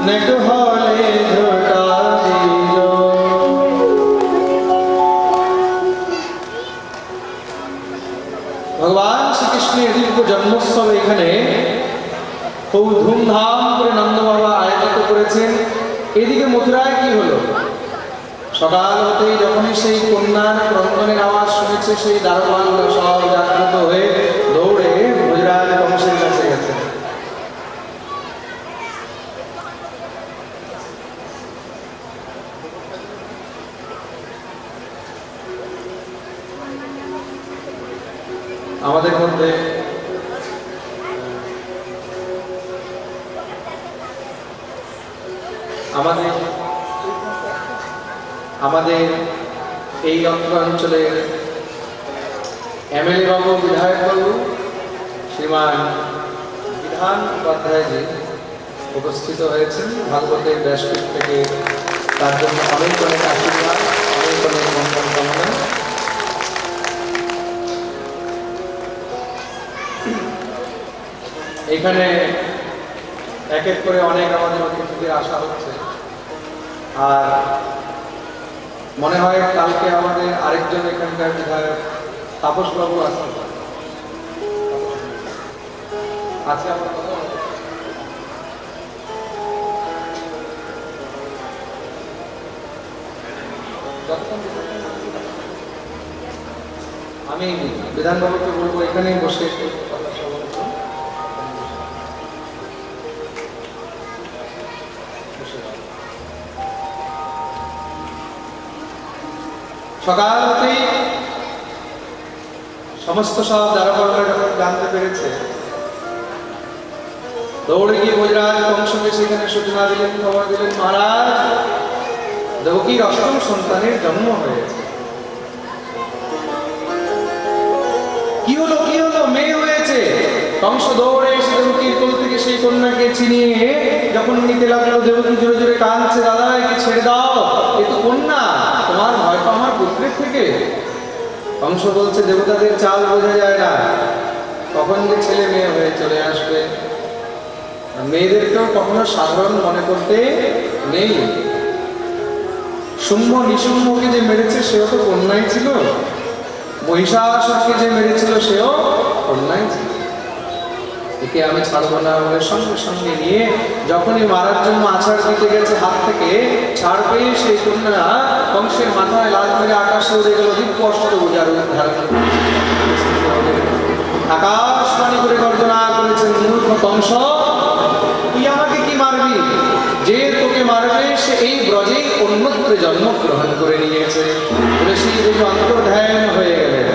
नेक हले झोटा दिल। भगवान श्रीकृष्णের দিব্য জন্মোৎসব এখানে খুব ধুমধাম করে নন্দ বাবা আয়োজিত করেছেন। এদিকে মথুরায় কি হলো, সকাল হতেই যখনই সেই কন্যার ক্রন্দনের আওয়াজ শুনেছে, সেই দারোয়ানরা সব জাগ্রত হয়ে দৌড়ে ভোজরাজ কংসের কাছে গেছে। আমাদের মধ্যে আমাদের এই অঞ্চলের এমএলএ বাবু, বিধায়ক বাবু শ্রীমান বিধান উপাধ্যায়জি উপস্থিত হয়েছেন ভাগবতের ব্যাসপীঠ থেকে। তার জন্য অনেক অনেক আশীর্বাদ, অনেক অনেক মঙ্গল কামনা। এখানে এক এক করে অনেক আমাদের অতিথিদের আসা হচ্ছে, আর মনে হয় কালকে আমাদের আরেকজন এখানকার বিধায়ক তাপস বাবু আসছেন। আজকে আমার কথা আমি বিধানবাবুকে বলবো এখানেই বসে সকাল হতেই সমস্ত সব দারোগানরা যখন জানতে পেরেছে, দৌড়ে গিয়ে ভোজরাজ কংসকে সেখানে সূচনা দিলেন, খবর দিলেন, মহারাজ দেবকীর অষ্টম সন্তানের জন্ম হয়েছে। কি হলো কি হলো, মেয়ে হয়েছে। কংস দৌড়ে এসে দেবকীর কোল থেকে সেই কন্যাকে ছিনিয়ে যখন নিতে লাগলো, দেবকী জোরে জোরে কাঁদছে, দাদা একে ছেড়ে দাও, এ তো কন্যা, তোমার ভয় তো আমার পুত্রের থেকে। কংস বলছে দেবতাদের চাল বোঝা যায় না, কখন যে ছেলে মেয়ে হয়ে চলে আসবে। মেয়েদেরকেও কখনো সাধারণ মনে করতে নেই। শুম্ভ নিশুম্ভকে যে মেরেছে সেও তো কন্যাই ছিল, মহিষাসুরকে যে মেরেছিল সেও কন্যাই ছিল। একে আমি ছাড়বো না বলে সঙ্গে সঙ্গে নিয়ে যখনই মারার জন্য আছাড় দিতে গেছে, হাত থেকে ছাড় পেয়ে সেই কন্যা কংসের মাথায় লাল মেরে আকাশে উড়ে গেল। দিব্য অষ্টভুজার রূপ ধারণ করে আকাশবাণী করে গর্জনা করেছেন, মূর্খ কংস, তুই আমাকে কি মারবি? যে তোকে মারবে সে এই ব্রজে অন্যত্র জন্মগ্রহণ করে নিয়েছে। বলে সেই দেখে অন্তর্ধ্যান হয়ে গেলেন।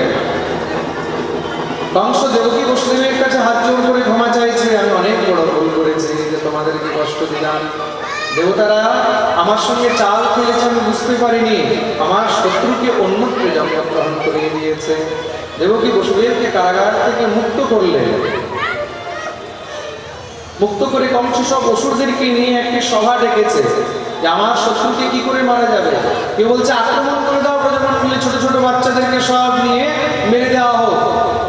কংস দেবকী বসুদেবের কাছে হাত জোর করে ক্ষমা চাইছে, আমি অনেক বড় ভুল করেছি, যে তোমাদেরকে কষ্ট দিলাম। দেবতারা আমার সঙ্গে চাল খেলেছে, আমি বুঝতে পারিনি, আমার শত্রুকে অন্যত্র জন্মগ্রহণ করিয়ে দিয়েছে। দেবকী বসুদেবকে কারাগার থেকে মুক্ত করলেন। মুক্ত করে কংস সব অসুরদেরকে নিয়ে একটি সভা ডেকেছে যে আমার শত্রুকে কি করে মারা যাবে। কেউ বলছে আক্রমণ করে দাও প্রজামণ্ডলী, ছোট ছোট বাচ্চাদেরকে সব নিয়ে মেরে দেওয়া হোক।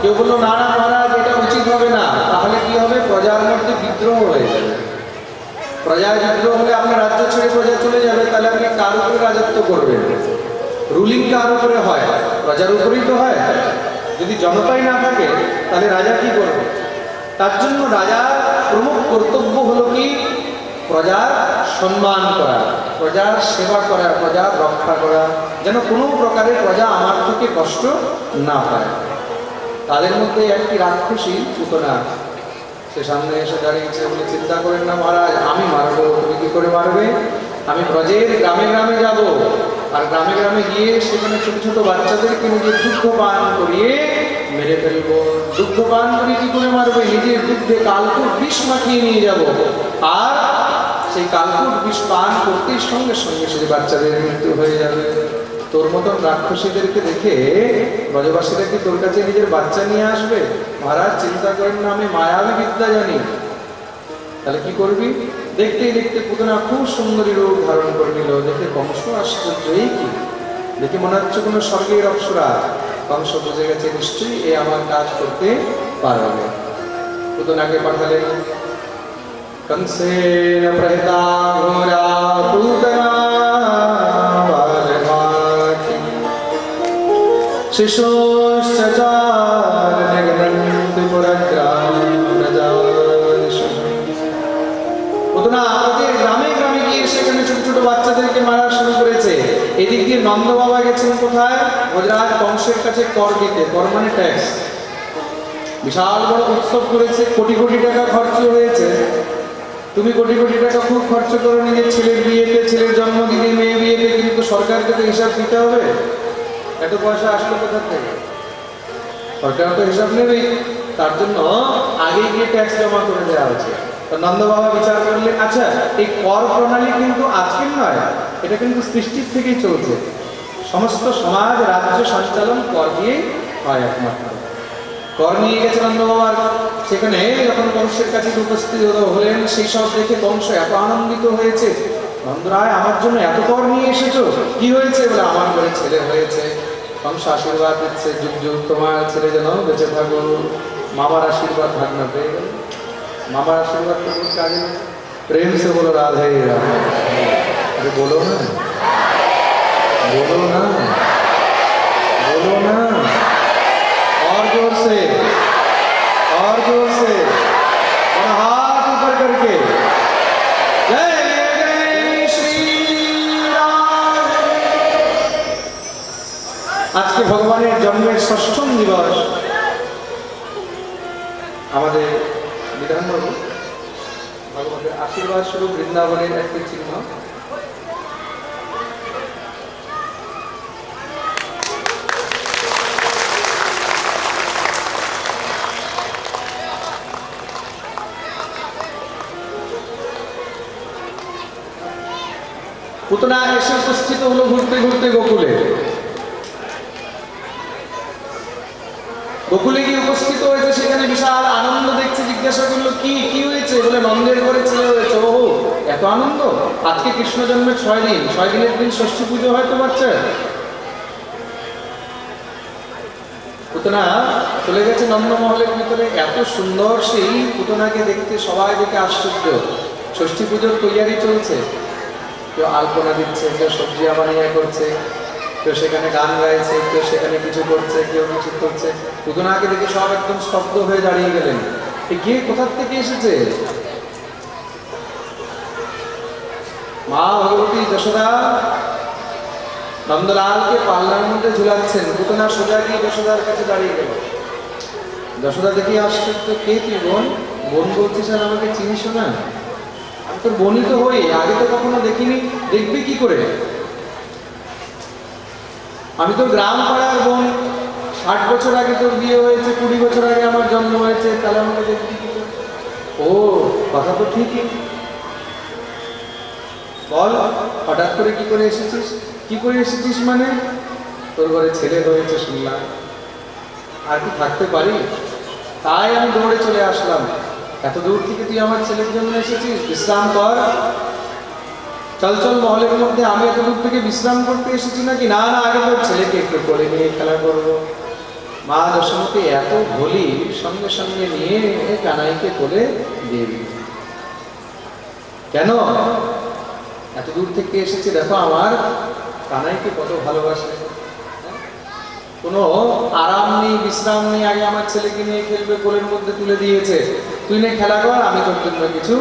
কেউ বললো না না মহারাজ, এটা উচিত হবে না, তাহলে কি হবে, প্রজার মধ্যে বিদ্রোহ হয়ে যাবে। প্রজার বিদ্রোহ হলে আপনার রাজ্য ছেড়ে প্রজা চলে যাবে, তাহলে আপনি কার উপরে রাজত্ব করবেন? রুলিং কার উপরে হয়? প্রজার উপরেই তো হয়। যদি জনতাই না থাকে তাহলে রাজা কি করবে? তার জন্য রাজার প্রমুখ কর্তব্য হলো কি, প্রজার সম্মান করা, প্রজার সেবা করা, প্রজার রক্ষা করা, যেন কোনো প্রকারের প্রজা আমার থেকে কষ্ট না পায়। তাদের মধ্যে একটি রাক্ষসী পুতনা, সে সামনে এসে দাঁড়িয়েছে, বলে চিন্তা করেন না মহারাজ, আমি মারবো। তুমি কি করে মারবে? আমি ব্রজের গ্রামে গ্রামে যাব, আর গ্রামে গ্রামে গিয়ে সেখানে ছোট ছোট বাচ্চাদেরকে নিজের দুগ্ধ পান করিয়ে মেরে ফেলবো। দুগ্ধ পান করে কি করে মারবে? নিজের দুগ্ধে কালকুট বিষ মাখিয়ে নিয়ে যাব, আর সেই কালকুট বিষ পান করতে সঙ্গে সঙ্গে সেই বাচ্চাদের মৃত্যু হয়ে যাবে। তোর মতন রাক্ষসীদেরকে দেখে ব্রজবাসীরা কি তোর কাছে নিজের বাচ্চা নিয়ে আসবে? মহারাজ চিন্তা করেন না, আমি মায়াবী বিদ্যা জানি। তাহলে কি করবি? দেখতে দেখতে পুতনা খুব সুন্দরী রূপ ধারণ করে নিল। দেখে কংস আশ্চর্য, এই কি, দেখে মনে হচ্ছে কোনো স্বর্গের অপ্সরা। কংস বুঝে গেছে নিশ্চয়ই এ আমার কাজ করতে পারবে। পুতনাকে পাঠালেন। कंसेन प्रहिता শিশুশ্চচার নিগদন্তি পুরগ্রাম প্রজানিষু। পুতনা আমাদের গ্রামে গ্রামে গিয়ে সেখানে ছোট ছোট বাচ্চাদেরকে মারা শুরু করেছে। এদিক দিয়ে নন্দ বাবা গেছেন কোথায়? গুজরাট কংসের কাছে কর দিতে। কর মানে ট্যাক্স। বিশাল বড় উৎসব করেছে, কোটি কোটি টাকা খরচ হয়েছে। তুমি কোটি কোটি টাকা খুব খরচ করো নিজের ছেলের বিয়েতে, ছেলের জন্মদিনে, মেয়ে বিয়েতে, কিন্তু সরকারকে তো হিসাব দিতে হবে। এত পয়সা আসলো কোথা থেকে? সরকার তো হিসাব নেবেই। তার জন্য আগে গিয়ে ট্যাক্স জমা করে দেওয়া হচ্ছে। নন্দ বাবা বিচার করলে, আচ্ছা এই কর প্রণালী কিন্তু আজকের নয়, এটা কিন্তু সৃষ্টির থেকেই চলছে। সমস্ত সমাজ রাজ্য সঞ্চালন কর দিয়েই হয় একমাত্র। কর নিয়ে গেছে নন্দ বাবার সেখানে, যখন কংসের কাছে উপস্থিত হলেন, সেই সব দেখে কংস এত আনন্দিত হয়েছে। নন্দরায় আমার জন্য এত কর নিয়ে এসেছো, কি হয়েছে? বলে আমার ঘরে ছেলে হয়েছে। কংস আশীর্বাদ দিচ্ছে, যুগ যুগ তোমার ছেলে যেন বেঁচে থাকো। মামার আশীর্বাদ ভাগনা পেয়ে গেল। মামার আশীর্বাদ তো কোনো কাজে নেই। প্রেম সে বলো রাধে রাধে। আরে বলো না, বলো না, বলো না, और जोर से, और जोर से, और हाथ ऊपर करके जय जय श्री राम। आज के भगवाনের জন্মের ষষ্ঠম দিবস। আমাদের বিধানবাবু ভগবানের আশীর্বাদ স্বরূপ বৃন্দাবনের একটি চিহ্ন। পুতনা এসে উপস্থিত হলো ঘুরতে ঘুরতে গোকুলে। গোকুলে গিয়ে উপস্থিত হয়েছে, সেখানে বিশাল আনন্দ দেখছে। জিজ্ঞাসা করলো কি কি হয়েছে? বলে নন্দের ঘরে ছেলে হয়েছে। ও এত আনন্দ! আজকে কৃষ্ণ জন্মের 6 দিন, 6 দিনের দিন ষষ্ঠী পুজো হয় তো বাচ্চা। পুতনা চলে গেছে নন্দমহলের ভিতরে। এত সুন্দর সেই পুতনাকে দেখতে সবাই দেখে আশ্চর্য। ষষ্ঠী পুজোর তৈয়ারি চলছে। কেউ আলপনা দিচ্ছে, কেউ সবজি বানিয়ে করছে, কেউ সেখানে গান গাইছে, কেউ সেখানে কিছু করছে, কেউ কিছু করছে। পুতনাকে দেখে সব একদম স্তব্ধ হয়ে দাঁড়িয়ে গেলেন। কে কোথা থেকে এসেছে? মা ভগবতী যশোদা নন্দলালকে পাল্লার মধ্যে ঝুলাচ্ছেন। পুতনা সোজা গিয়ে যশোদার কাছে দাঁড়িয়ে গেল। যশোদা দেখি আশ্চর্য, কে তুই বোন? বোন বলছিস আর আমাকে চিনিস না? তোর বোনই তো হই, আগে তো কখনো দেখিনি। দেখবি কি করে? আমি তোর গ্রাম পাড়ার বোন। 60 বছর আগে তোর বিয়ে হয়েছে, 20 বছর আগে আমার জন্ম হয়েছে, তাহলে আমাকে দেখবি কি করে? ও কথা তো ঠিকই। বল হঠাৎ করে কি করে এসেছিস? কি করে এসেছিস মানে? তোর ঘরে ছেলে হয়েছে শুনলাম, আর কি থাকতে পারি? তাই আমি দৌড়ে চলে আসলাম। এত দূর থেকে তুই আমার ছেলের জন্য এসেছিস? বিশ্রাম কর, চল চল মহলের মধ্যে। আমি এত দূর থেকে বিশ্রাম করতে এসেছি নাকি? না না, আগে তোর ছেলেকে একটু কোলে নিয়ে খেলা করবো। মা দশমতী এত ভোলি, সঙ্গে সঙ্গে নিয়ে কানাইকে কোলে দিয়ে দিল। কেন? এত দূর থেকে এসেছি, দেখো আমার কানাইকে কত ভালোবাসে। কোনো আরাম নেই, বিশ্রাম নেই, আগে আমার ছেলেকে নিয়ে খেলবে, কোলের মধ্যে তুলে দিয়েছে। তুই নে খেলা কর, আমি তোর জন্য কিছু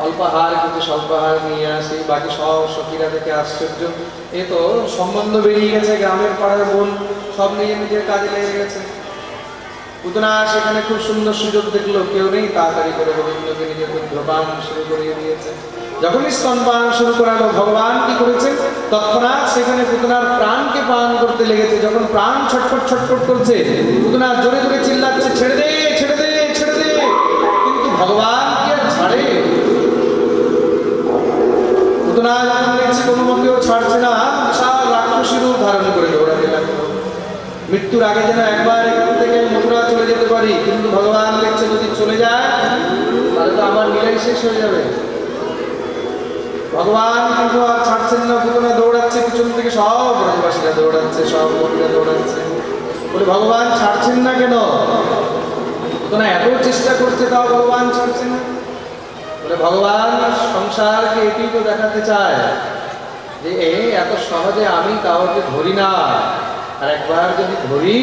অল্পাহার, কিছু স্বল্পাহার নিয়ে আসি। বাকি সব সখীরা থেকে আশ্চর্য, এ তো সম্বন্ধ বেরিয়ে গেছে, গ্রামের পাড়ার বোন সব নিজে নিজের কাজে লেগে গেছে। পুতনা সেখানে খুব সুন্দর সুযোগ দেখলো, কেউ নেই, তাড়াতাড়ি করে গোবিন্দকে নিজের ধূমপান শুরু করিয়ে দিয়েছে। যখনই স্তনপান শুরু করালো, ভগবান কি করেছেন? তৎক্ষণাৎ সেখানে পুতনার প্রাণকে পান করতে লেগেছে। যখন প্রাণ ছটফট ছটফট করছে, পুতনা জোরে জোরে চিল্লাচ্ছে, ছেড়ে দে, ছেড়ে দে, ছেড়ে দে। কিন্তু ভগবান কি আর ছাড়ে? পুতনা যখন দেখছে কোনো মতেও ছাড়ছে না, বিশাল রাক্ষসী রূপ ধারণ করে দৌড়াতে লাগলো। মৃত্যুর আগে যেন একবার এখান থেকে মথুরা চলে যেতে পারি, কিন্তু ভগবান দেখছে যদি চলে যায় তাহলে তো আমার লীলাই শেষ হয়ে যাবে। ভগবান কিন্তু আর ছাড়ছেন না। পুতনা দৌড়াচ্ছে, পিছন থেকে সব ব্রজবাসীরা দৌড়াচ্ছে, সব মহিলা দৌড়াচ্ছে। বলে ভগবান ছাড়ছেন না কেন? পুতনা এত চেষ্টা করছে, তাও ভগবান ছাড়ছেন না। বলে ভগবান সংসারকে এটি তো দেখাতে চায় যে এত সহজে আমি কাউকে ধরি না। আর একবার যদি ধরি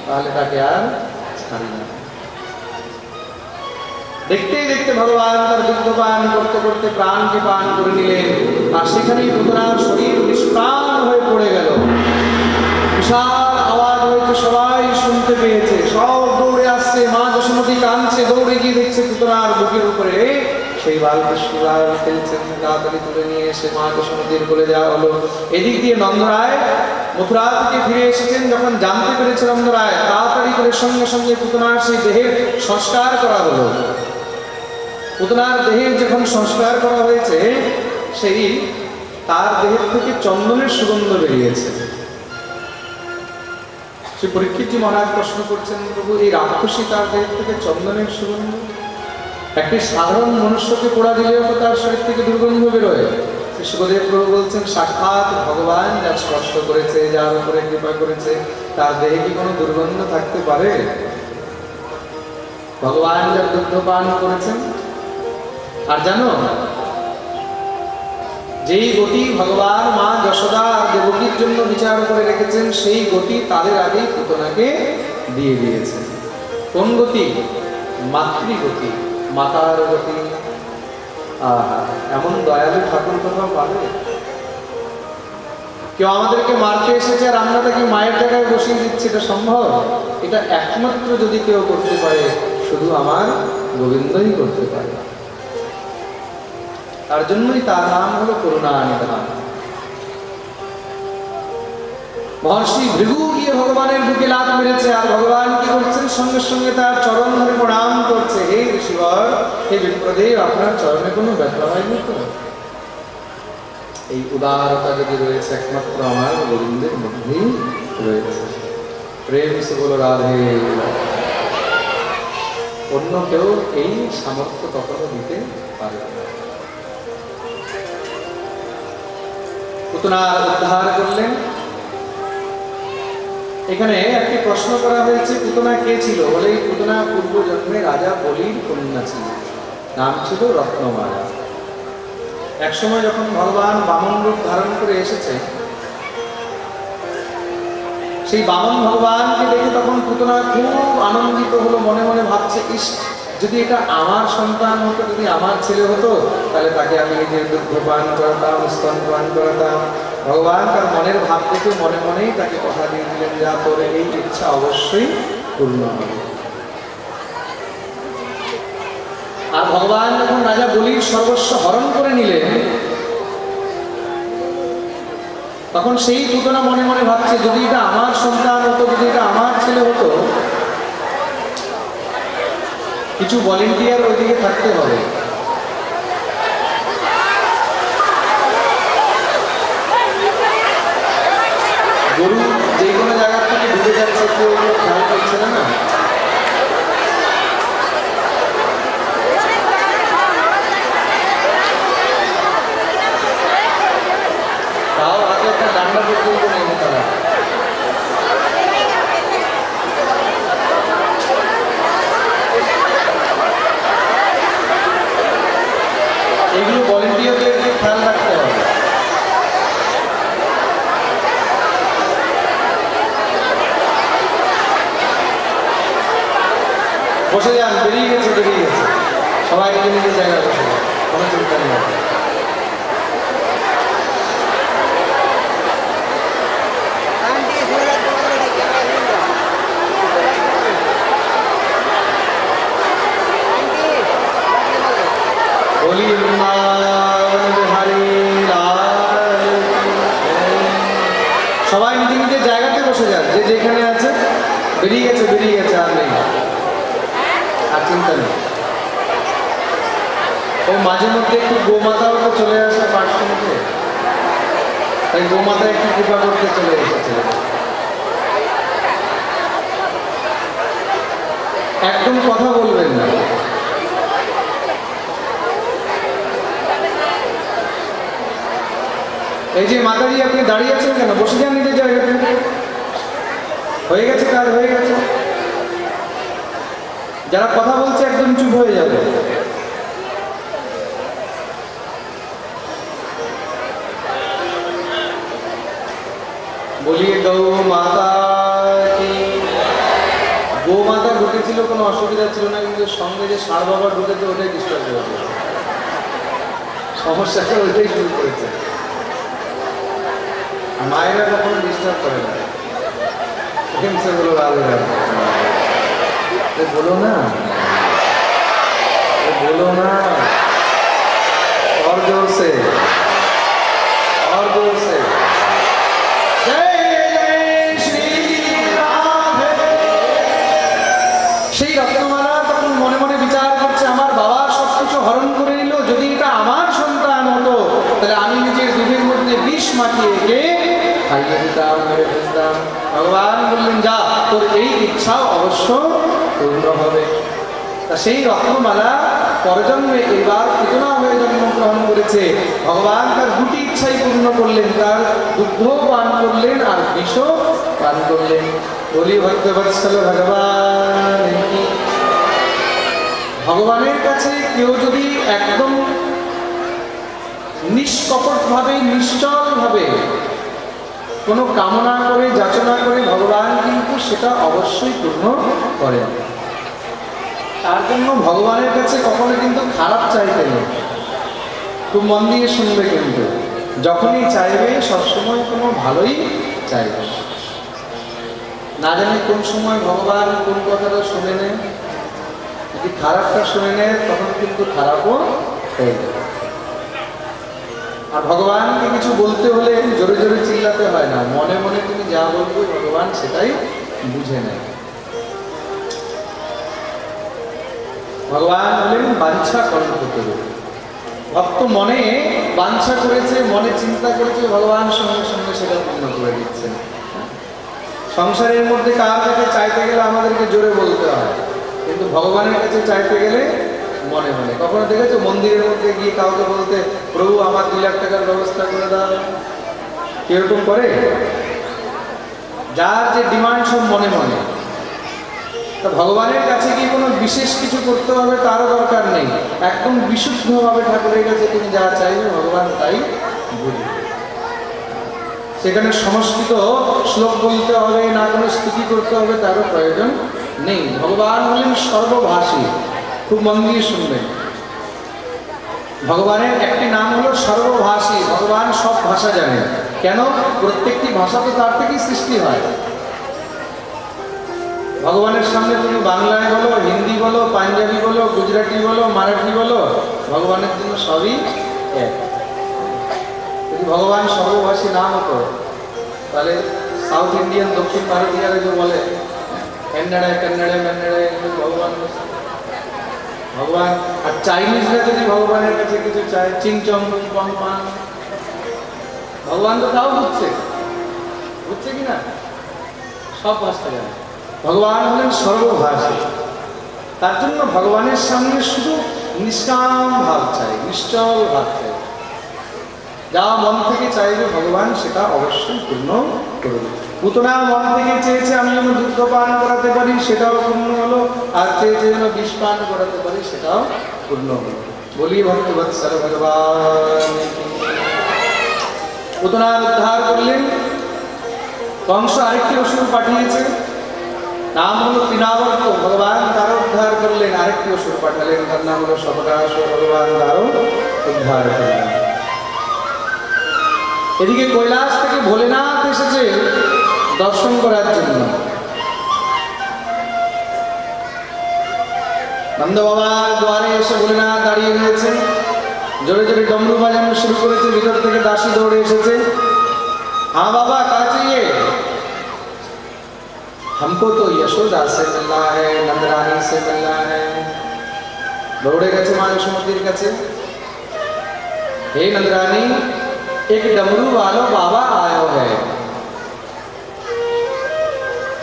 তাহলে তাকে আর ছাড়ি না। দেখতেই দেখতে ভগবান তার দুগ্ধ পান করতে করতে প্রাণকে পান করে নিলেন, আর সেখানেই পুতনার শরীর নিষ্প্রাণ হয়ে পড়ে গেল। বিশাল আওয়াজ হয়েছে, সবাই শুনতে পেয়েছে, সব দৌড়ে আসছে, মা যশোমতী কাঁদছে, দৌড়ে গিয়ে দেখছে পুতনার বুকের উপরে সেই বালকৃষ্ণলাল খেলছেন। তাড়াতাড়ি তুলে নিয়ে এসে মা যশোমতীর কোলে দেওয়া হলো। এদিক দিয়ে নন্দরায় মথুরা থেকে ফিরে এসেছেন, যখন জানতে পেরেছে নন্দরায়, তাড়াতাড়ি করে সঙ্গে সঙ্গে পুতনার সেই দেহের সংস্কার করা হলো। পুতনার দেহের যখন সংস্কার করা হয়েছে, সেই তার দেহের থেকে চন্দনের সুগন্ধ বেরিয়েছে। শ্রী পরীক্ষিতজি মহারাজ প্রশ্ন করছেন, প্রভু এই রাক্ষসী তার দেহের থেকে চন্দনের সুগন্ধ? একটি সাধারণ মনুষ্যকে পোড়া দিলেও তো তার শরীর থেকে দুর্গন্ধ বেরোয়। সুখদেব প্রভু বলছেন, সাক্ষাৎ ভগবান যা স্পর্শ করেছে, যার উপরে কৃপা করেছে, তার দেহে কি কোনো দুর্গন্ধ থাকতে পারে? ভগবান যার দুগ্ধ পান করেছেন। আর জানো, যেই গতি ভগবান মা যশোদা আর দেবকীর জন্য বিচার করে রেখেছেন, সেই গতি তাদের আগেই পুতনাকে দিয়ে দিয়েছেন। কোন গতি? মাতৃগতি, মাতার গতি। এমন দয়ালু ঠাকুর কোথাও পাবে? কেউ আমাদেরকে মারতে এসেছে আর আমরা তাকে মায়ের জায়গায় বসিয়ে দিচ্ছি, এটা সম্ভব? এটা একমাত্র যদি কেউ করতে পারে, শুধু আমার গোবিন্দই করতে পারে। তার জন্যই তার নাম হলো করুণানিধান। মহর্ষি ভৃগু গিয়ে ভগবানের বুকে লাত মেরেছে, আর ভগবান কি করছেন? সঙ্গে সঙ্গে তার চরণ ধরে প্রণাম করছে, হে ঋষিবর, হে বিপ্রদেব, আপনার চরণে কোনো ব্যথা হয়নি তো? এই উদারতা যদি রয়েছে, একমাত্র আমার গোবিন্দের মধ্যেই রয়েছে। প্রেম সে বলো রাধে। অন্য কেউ এই সামর্থ্য কখনো দিতে পারে না। পুতনা উদ্ধার করলেন। এখানে একটি প্রশ্ন করা হয়েছে, পুতনা কে ছিল? বলে এই পুতনা পূর্ব জন্মে রাজা বলির কন্যা ছিল, নাম ছিল রত্নমালা। একসময় যখন ভগবান বামন রূপ ধারণ করে এসেছে, সেই বামন ভগবানকে দেখে তখন পুতনা খুব আনন্দিত হলো, মনে মনে ভাবছে, ইস, যদি এটা আমার সন্তান হতো, যদি আমার ছেলে হতো, তাহলে তাকে আমি নিজের দুগ্ধ পান করাতাম, স্তন পান করাতাম। ভগবান তার মনের ভাব দেখে মনে মনেই তাকে কথা দিয়ে দিলেন, যা তোর এই ইচ্ছা অবশ্যই পূর্ণ হবে। আর ভগবান যখন রাজা বলির সর্বস্ব হরণ করে নিলেন, তখন সেই পুতনা মনে মনে ভাবছে, যদি এটা আমার সন্তান হতো, যদি এটা আমার ছেলে হতো, কিছু ভলেন্টিয়ার ওইদিকে থাকতে হবে। গরু যে কোনো জায়গা থেকে ঢুকে যাচ্ছে, কেউ খেয়াল করছে না। তাও আগে একটা ডান্ডা পর্যন্ত নেই তারা। এগুলো ভলেন্টিয়ারদের খেয়াল রাখতে হবে। বসে যান, বেরিয়ে গেছে, সবাই নিজের নিজের জায়গায় বসে যান, কোনো চিন্তা নেই। সবাই নিজে নিজের জায়গাতে বসে যান, যে যেখানে আছে। বেরিয়ে গেছে, আর নেই, আর চিন্তা নেই। ও মাঝে মধ্যে একটু গোমাতাও তো চলে আসে পাঠ শুনতে, তাই গোমাতা একটু কৃপা করতে চলে এসেছে। একদম কথা বলবেন না। এই যে মাতাজি, আপনি দাঁড়িয়ে আছেন কেন? বসে যান নিজের জায়গাতে। হয়ে গেছে কাজ, হয়ে গেছে। যারা কথা বলছে একদম চুপ হয়ে যাবে। বলিয়ে গৌ মাতা বৌমাতা ঢুকেছিল, কোনো অসুবিধা ছিল না, কিন্তু সঙ্গে যে ষাঁড় বাবা ঢুকেছে ওটাই ডিস্টার্ব করেছে, সমস্যাটা ওইটাই শুরু করেছে। মায়েরা কখনো ডিস্টার্ব করে না, সে বলো বলো না, बोलो ना, और जोर से, और जोर से। সেই রত্নমালা তখন মনে মনে বিচার করছে, আমার বাবা সবকিছু হরণ করে নিল, যদি এটা আমার সন্তান হতো তাহলে আমি নিজের দুধের মধ্যে বিষ মাখিয়ে একে খাইয়ে দিতাম, মেরে ফেলতাম। ভগবান বললেন, যা, তোর এই ইচ্ছাও অবশ্য পূর্ণ হবে। তা সেই রত্নমালা পরজন্মে এবার পুতনা হয়ে জন্মগ্রহণ করেছে। ভগবান তার দুটি ইচ্ছাই পূর্ণ করলেন, তার দুগ্ধ পান করলেন আর বিষ পান করলেন। বলি ভক্তবৎসল ভগবান। ভগবানের কাছে কেউ যদি একদম নিষ্কপট ভাবে, নিশ্চল ভাবে কোনো কামনা করে, যাচনা করে, ভগবান কিন্তু সেটা অবশ্যই পূর্ণ করেন। তার জন্য ভগবানের কাছে কখনো কিন্তু খারাপ চাইতে নেই, খুব মন দিয়ে শুনবে, কিন্তু যখনই চাইবে সবসময় কোনো ভালোই চাইবে। না জানি কোন সময় ভগবান কোন কথাটা শুনে নেয়, যদি খারাপটা শুনে নেয় তখন কিন্তু খারাপও হয়ে যাবে। আর ভগবানকে কিছু বলতে হলে জোরে জোরে চিল্লাতে হয় না, মনে মনে তুমি যা বলবে ভগবান সেটাই বুঝে নেয়। ভগবান বলেন বাঞ্ছা কর্ম করতে হবে। ভক্ত মনে বাঞ্ছা করেছে, মনে চিন্তা করেছে, ভগবান সঙ্গে সঙ্গে সেটা পূর্ণ করে দিচ্ছেন। সংসারের মধ্যে কার কাছে চাইতে গেলে আমাদেরকে জোরে বলতে হয়, কিন্তু ভগবানের কাছে চাইতে গেলে মনে মনে। কখনো দেখেছো মন্দিরের মধ্যে গিয়ে কাউকে বলতে, প্রভু আমার 2 লাখ টাকার ব্যবস্থা করে দাও? কিরকম করে? যার যে ডিমান্ড সব মনে মনে। তা ভগবানের কাছে কি কোনো বিশেষ কিছু করতে হবে তারও দরকার নেই, একদম বিশুদ্ধভাবে ঠাকুরের কাছে তুমি যা চাইবে ভগবান তাই বুঝবে। সেখানে সংস্কৃত শ্লোক বলতে হবে না, কোনো স্তুতি করতে হবে তারও প্রয়োজন নেই। ভগবান হলেন সর্বভাষী, খুব মন দিয়ে শুনবেন। ভগবানের একটি নাম হলো সর্বভাষী, ভগবান সব ভাষা জানেন। কেন? প্রত্যেকটি ভাষা তো তার থেকেই সৃষ্টি হয়। ভগবানের সামনে তুমি বাংলায় বলো, হিন্দি বলো, পাঞ্জাবি বলো, গুজরাটি বলো, মারাঠি বলো, ভগবানের জন্য সবই এক। যদি ভগবান সর্বভাষী না হতো তাহলে সাউথ ইন্ডিয়ান, দক্ষিণ ভারতীয়রা যে বলে কন্নড়ে কন্নড়ে কন্নড়ে, ভগবান ভগবান। আর চাইনিজরা যদি ভগবানের কাছে কিছু চায়, চিংচং পং পাং, ভগবান তো তাও বুঝছে, বুঝছে কিনা? সব ভাষা জানে। ভগবান হলেন সর্বভাষী, তার জন্য ভগবানের সামনে শুধু নিষ্কাম ভাব চাই, নিশ্চল ভাব চাই। যা মন থেকে চাইবে ভগবান সেটা অবশ্যই পূর্ণ করবে। পুতনা মন থেকে চেয়েছে আমি যেন দুগ্ধ পান করাতে পারি, সেটাও পূর্ণ হলো। আর চেয়েছে যেন বিষ পান করাতে পারি, সেটাও পূর্ণ হলো। বলি ভক্তবৎসল ভগবান। পুতনার উদ্ধার করলেন। কংস আরেকটি অসুর পাঠিয়েছে, নাম হলো তৃণাবর্ত। ভগবান তারও উদ্ধার করলেন। আরেকটি অসুর পাঠালেন, তার নাম হলো শপটাসুর। ভগবান তারও উদ্ধার করলেন। এদিকে কৈলাস থেকে ভোলেনাথ এসেছে দর্শন করার জন্য। নন্দ বাবার দ্বারে এসে ভোলেনাথ দাঁড়িয়ে রয়েছে, জোরে জোরে ডমরু বাজানো শুরু করেছে। ভিতর থেকে দাসী দৌড়ে এসেছে, হ্যাঁ বাবা কা চাইয়ে? हमको तो यशोदा से मिलना है, नंदरानी से मिलना है। दौड़े गए माँ यशोमतीर काছে, हे नंदरानी एक डमरू वालो बाबा आयो है।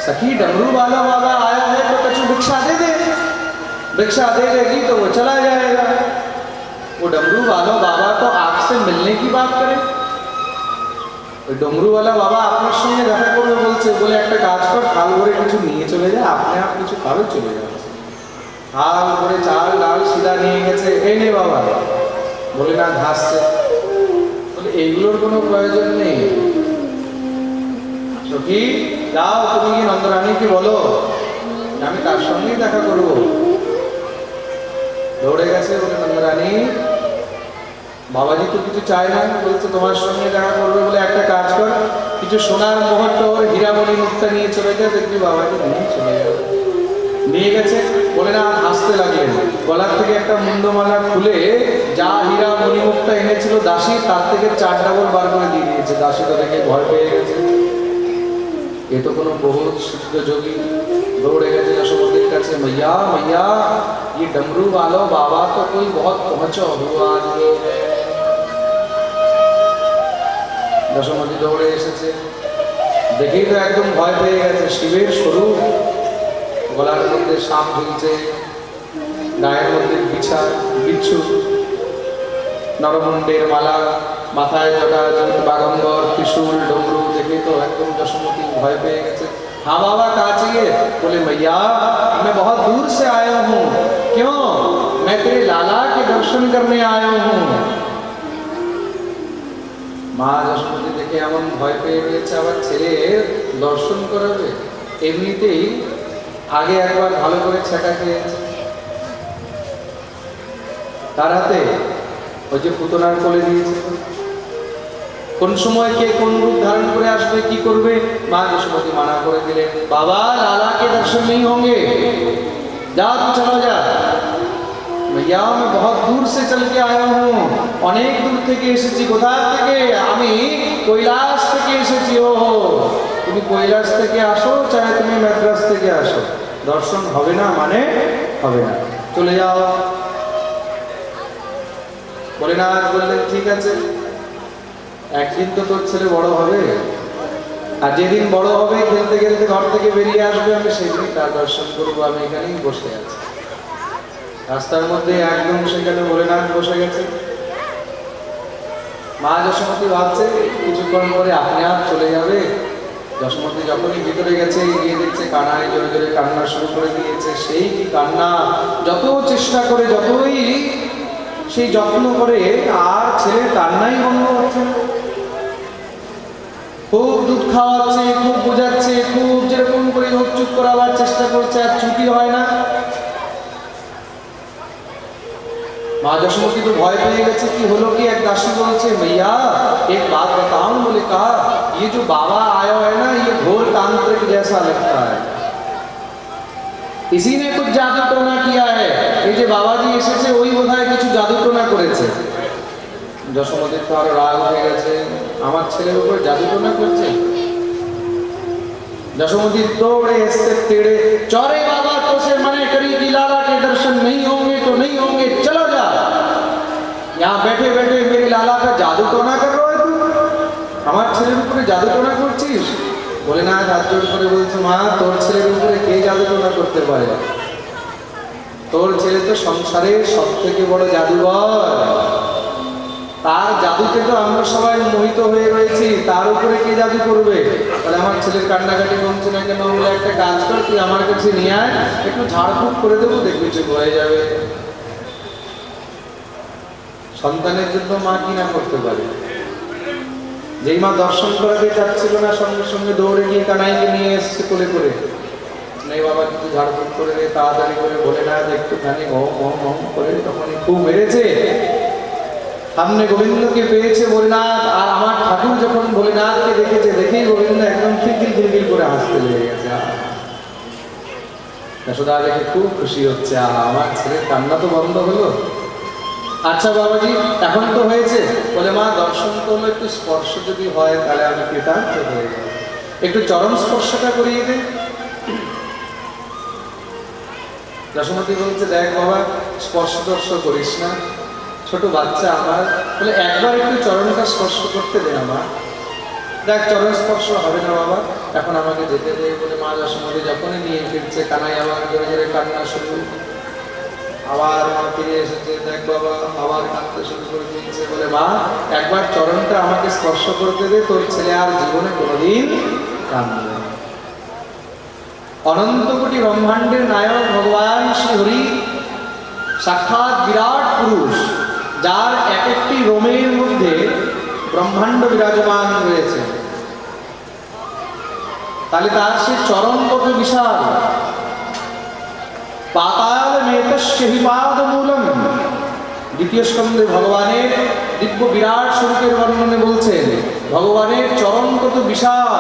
सखी डमरू वाला बाबा आया है तो कुछ भिक्षा दे दे, भिक्षा दे देगी तो वो चला जाएगा। वो डमरू वाला बाबा तो आपसे मिलने की बात करे। डमरू वाला बाबा আপনার সঙ্গে দেখা করবে বলছে, বলে একটা কাজ কর, থাল ভরে কিছু নিয়ে চলে যায়, আপনি আপ কিছু খাবে চলে যাচ্ছে। থাল ভরে চাল ডাল সিধা নিয়ে গেছে, এই নে বাবা। বলে না ঘাসছে, বলে এইগুলোর কোনো প্রয়োজন নেই। সখী যাও তুমি কি নন্দরানীকে বলো আমি তার সঙ্গেই দেখা করবো। দৌড়ে গেছে, বলে নন্দরানী বাবাজি তো কিছু চায় না, বলছে তোমার সঙ্গে দেখা করবে বলে একটা কাজ কর, কিছু সোনার মোহর টোহর হীরামণি মুক্তা নিয়ে চলে যায়, দেখবি বাবাজি নিয়ে চলে যাবে। নিয়ে গেছে, বলে না হাসতে লাগলেন, গলার থেকে একটা মুন্ডমালা খুলে যা হীরা মণিমুক্তা এনেছিল দাসী তার থেকে 4 ডাবল বার করে দিয়ে দিয়েছে। দাসী তো দেখে ভয় পেয়ে গেছে, এ তো কোনো বহুত সিদ্ধ যোগী। দৌড়ে গেছে যশোমতীর কাছে, मैया मैया ये डमरू वालो बाबा तो कोई बहुत पहुंचा हुआ आदमी है। যশোমতী দৌড়ে এসেছে, দেখেই তো একদম ভয় পেয়ে গেছে, শিবের স্বরূপ, গলার মধ্যে সাপ ঝুলছে, গায়ের মধ্যে বিচ্ছু, নরমুণ্ডের মালা, মাথায় জটা, বাগম্বর, ত্রিশূল, ডমরু, দেখে তো একদম যশোমতী ভয় পেয়ে গেছে। हाँ बाबा कहाँ चाहिए? बोले मैया मैं बहुत दूर से आया हूँ। क्यों? मैं तेरे लाला के दर्शन करने आया हूँ। মা যশোমতী দেখে এমন ভয় পেয়ে গেছে, আবার ছেলের দর্শন করাবে। এমনিতেই আগে একবার ভালো করে ছেঁকা খেয়েছে, তার হাতে ওই যে পুতনার কোলে দিয়েছে। কোন সময় কে কোন রূপ ধারণ করে আসবে, কি করবে, মা যশোমতী মানা করে দিলেন। বাবা लाला के दर्शन नहीं होंगे, जा तू चला जा। भैया मैं बहुत दूर से चल के आया हूँ, অনেক দূর থেকে এসেছি। কোথা থেকে? আমি কৈলাস থেকে এসেছি। ও তুমি কৈলাস থেকে আসো, চাहे তুমি মাদ্রাজ থেকে আসো, দর্শন হবে না মানে হবে না, চলে যাও। বলে না, বললেন ঠিক আছে, একদিন তো তোর ছেলে বড় হবে, আর যেদিন বড় হবে খেলতে খেলতে ঘর থেকে বেরিয়ে আসবে, আমি সেদিনই তার দর্শন করবো। আমি এখানেই বসে আছি। রাস্তার মধ্যে একদম সেখানে ভোলেনাথ বসে গেছে। মা যশোমতী ভাবছে কিছুক্ষণ পরে আপনি আর চলে যাবে। যশোমতী যখনই ভিতরে গেছে, গিয়ে দেখছে কানাই জোরে জোরে কান্না শুরু করে দিয়েছে। সেই কি কান্না! যত চেষ্টা করে, যতই সেই যত্ন করে, আর ছেলে কান্নাই বন্ধ হচ্ছে না। খুব দুধ খাওয়াচ্ছে, খুব বোঝাচ্ছে, খুব যেরকম করে হোক চুপ করাবার চেষ্টা করছে, আর চুপই হয় না। মা যশোমতী তো ভয় পেয়ে গেছে, কি হলো কি? এক দাসী বলছে, भैया एक बात बताऊं? बोले कहा, ये जो बाबा आया है ना, ये घोर तांत्रिक जैसा लगता है, इसी ने कुछ जादू टोना किया है। এই যে বাবাজি এসেছে, ওই বোধহয় কিছু জাদু টোনা করেছে। যশোমতীর তো আরো রাগ হয়ে গেছে, আমার ছেলের উপর জাদু টোনা করছে। যশোমती दौड़े ऐसे तेड़े, चौरे बाबा तो से मने करी कि लाला के दर्शन नहीं होंगे तो नहीं होंगे, चला जा। यहाँ बैठे बैठे मेरे लाला का जादू टोना कर रहा है तू, আমার ছেলের উপরে জাদু টোনা করছিস? বলে না, হাত জোড় করে বলছে, মা তোর ছেলের উপরে কে জাদু টোনা করতে পারে? তোর ছেলে তো সংসারের সব থেকে বড় জাদুঘর, তার জাদুতে তো আমরা সবাই মোহিত হয়ে রয়েছি, তার উপরে কে জাদু করবে? তাহলে আমার ছেলের কান্নাকাটি কমছে না কেন? বলে একটা কাজ কর, তুই আমার কাছে নিয়ে আয়, একটু ঝাড়ফুঁক করে দেবো, দেখবি চুপ হয়ে যাবে। সন্তানের জন্য মা কি না করতে পারে? যেই মা দর্শন করাতে চাচ্ছিল না, সঙ্গে সঙ্গে দৌড়ে গিয়ে কানাইকে নিয়ে এসছে কোলে করে। নেই বাবা, কিছু ঝাড়ফুঁক করে দে তাড়াতাড়ি করে। বলে না, একটুখানি হম করে তখনই খুব মেরেছে। সামনে গোবিন্দকে পেয়েছে ভোলেনাথ, আর আমার ঠাকুর যখন ভোলেনাথকে দেখেছে, দেখেই গোবিন্দ একদম খিলখিল খিলখিল করে হাসতে লেগে গেছে। যশোদা দেখে খুব খুশি হচ্ছে, আহা আমার ছেলের কান্না তো বন্ধ হলো। আচ্ছা বাবাজি, এখন তো হয়েছে। বলে মা দর্শন তো হলো, একটু স্পর্শ যদি হয় তাহলে আমি কৃতার্থ হয়ে যাব, একটু চরণ স্পর্শটা করিয়ে দে। যশোমতী বলছে, দেখ বাবা, স্পর্শ টর্শ করিস না, ছোট বাচ্চা আমার। বলে একবার একটু চরণটা স্পর্শ করতে দে আমার। দেখ চরণ স্পর্শ হবে না বাবা, এখন আমাকে যেতে দে। বলে মা যশোমতী যখনই নিয়ে ফিরছে, কানাই আবার জোরে জোরে কান্না শুরু। আবার মা ফিরে এসেছে, দেখ বাবা আবার কাঁদতে শুরু করে দিয়েছে। বলে মা একবার চরণটা আমাকে স্পর্শ করতে দে, তোর ছেলে আর জীবনে কোনোদিন কাঁদবে না। অনন্ত কোটি ব্রহ্মাণ্ডের নায়ক ভগবান শ্রী হরি সাক্ষাৎ বিরাট পুরুষ, যার এক একটি রোমের মধ্যে ব্রহ্মাণ্ড বিরাজমান রয়েছে। তাহলে তার সে চরণ কত বিশাল! পাতাল মেতস্য হি পাদমূলম। দ্বিতীয় স্কন্ধে ভগবানের দিব্য বিরাট স্বরূপের বর্ণনে বলছেন ভগবানের চরণ কত বিশাল,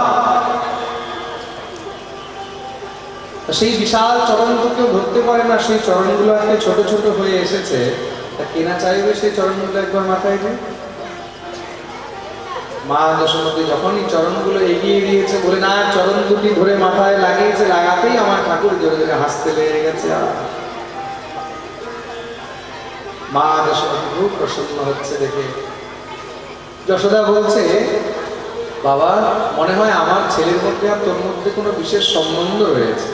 সেই বিশাল চরণ তো কেউ ধরতে পারে না, সেই চরণগুলো একটা ছোট ছোট হয়ে এসেছে, তা কেনা চাইবে সেই চরণগুলো একবার মাথায় দিয়ে? মা যশোমতী যখনই চরণগুলো এগিয়ে দিয়েছে, বলে না চরণ দুটি ধরে মাথায় লাগিয়েছে, লাগাতেই আমার ঠাকুর জোরে জোরে হাসতে লেগে গেছে। মা যশোমতী খুব প্রসন্ন হচ্ছে দেখে। যশোদা বলছে, বাবা মনে হয় আমার ছেলের মধ্যে আর তোর মধ্যে কোনো বিশেষ সম্বন্ধ রয়েছে,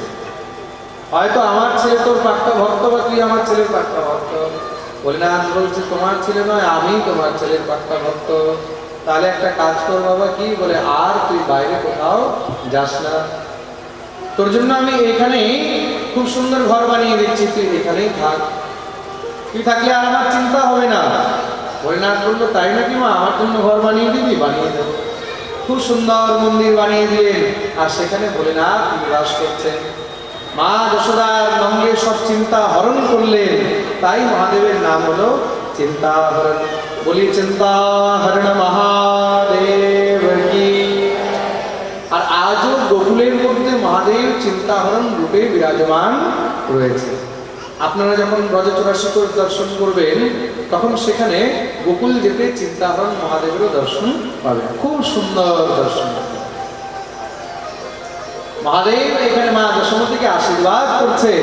হয়তো আমার ছেলে তোর পাক্কা ভক্ত বা তুই আমার ছেলের পাক্কা ভক্ত। বলে না, বলছে তোমার ছেলে নয়, আমি তোমার ছেলের পাক্কা ভক্ত। তাহলে একটা কাজ কর বাবা, কি বলে, আর তুই বাইরে কোথাও যাস না, তোর জন্য আমি এখানেই খুব সুন্দর ঘর বানিয়ে দিচ্ছি, তুই এখানেই থাক, তুই থাকলে আর আমার চিন্তা হবে না। হরিনাথ বললো, তাই নাকি মা, আমার জন্য ঘর বানিয়ে দিবি? বানিয়ে দেব। খুব সুন্দর মন্দির বানিয়ে দিলেন, আর সেখানে ভোলেনাথ নিবাস করছেন। মা যশোদার নঙ্গের সব চিন্তা হরণ করলেন, তাই মহাদেবের নাম হলো চিন্তাহরণ। বলি চিন্তাহরণ মহাদেব কি। আর আজও গোকুলের মধ্যে মহাদেব চিন্তাহরণ রূপে বিরাজমান রয়েছে। আপনারা যখন ব্রজ 84 দর্শন করবেন, তখন সেখানে গোকুল যেতে চিন্তাহরণ মহাদেবেরও দর্শন পাবেন, খুব সুন্দর দর্শন। মহাদেব এখানে মা যশোমতীকে আশীর্বাদ করছে,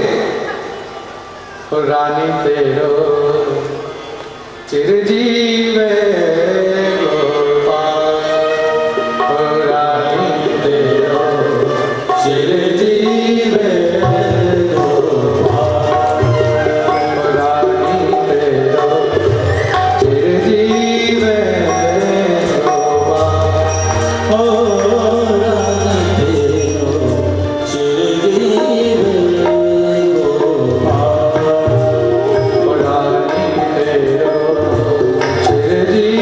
রানী তেরো চিরজীবে গোপাল, রানী তেরো চিরজীবে গোপাল, রানী তেরো চিরজীবে গোপাল। Jai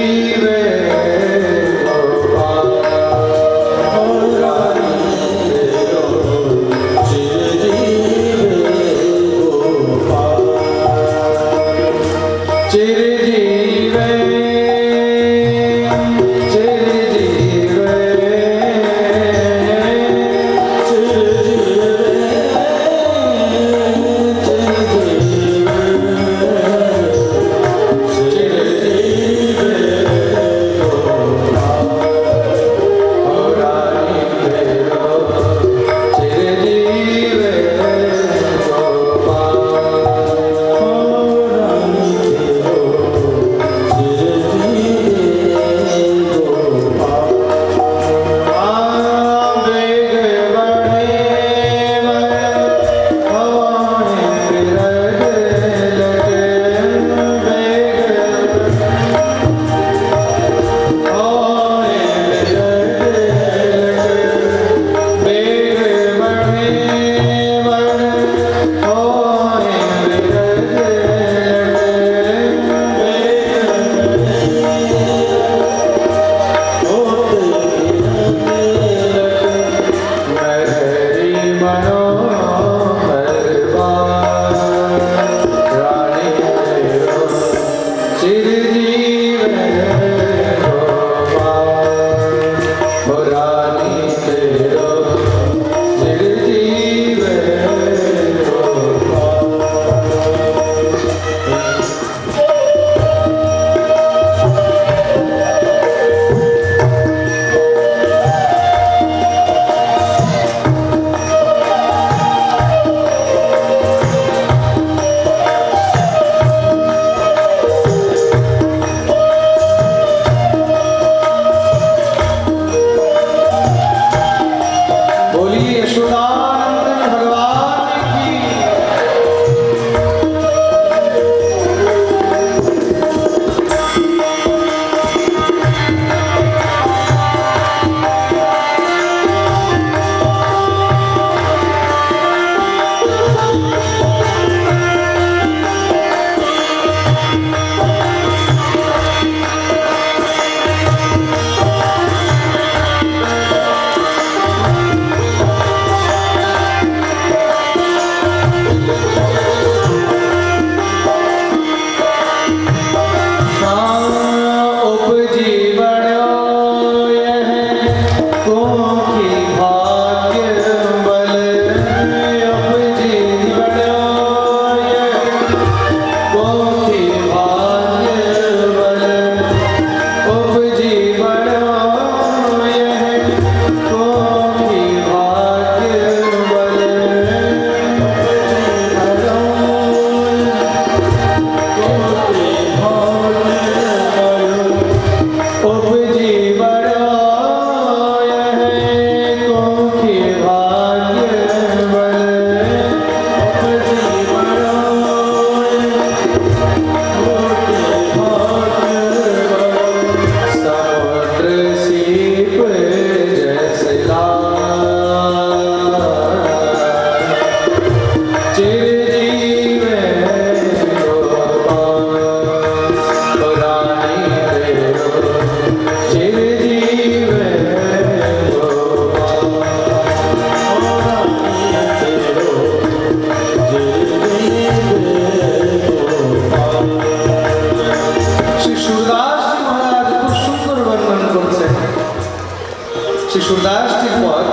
শ্রী সুরদাসজির পদ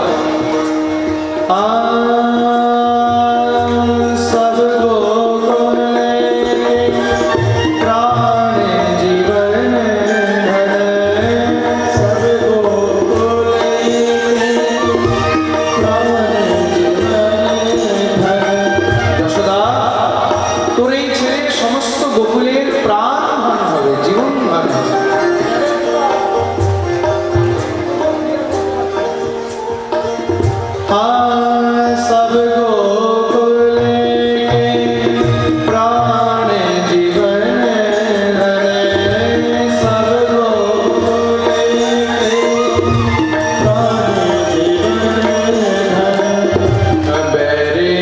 সব গোকুল প্রাণ জীবন ধরে সব গোকুল প্রাণ জীবন ধরে। যশোদা, তোর এই ছেলে সমস্ত গোকুলের প্রাণ ধন হবে, জীবন ধন হবে। सब गोकुल प्राण जीवन धरे सब गोकुल प्राण जीवन धरे बैरी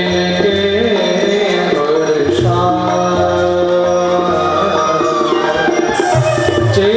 के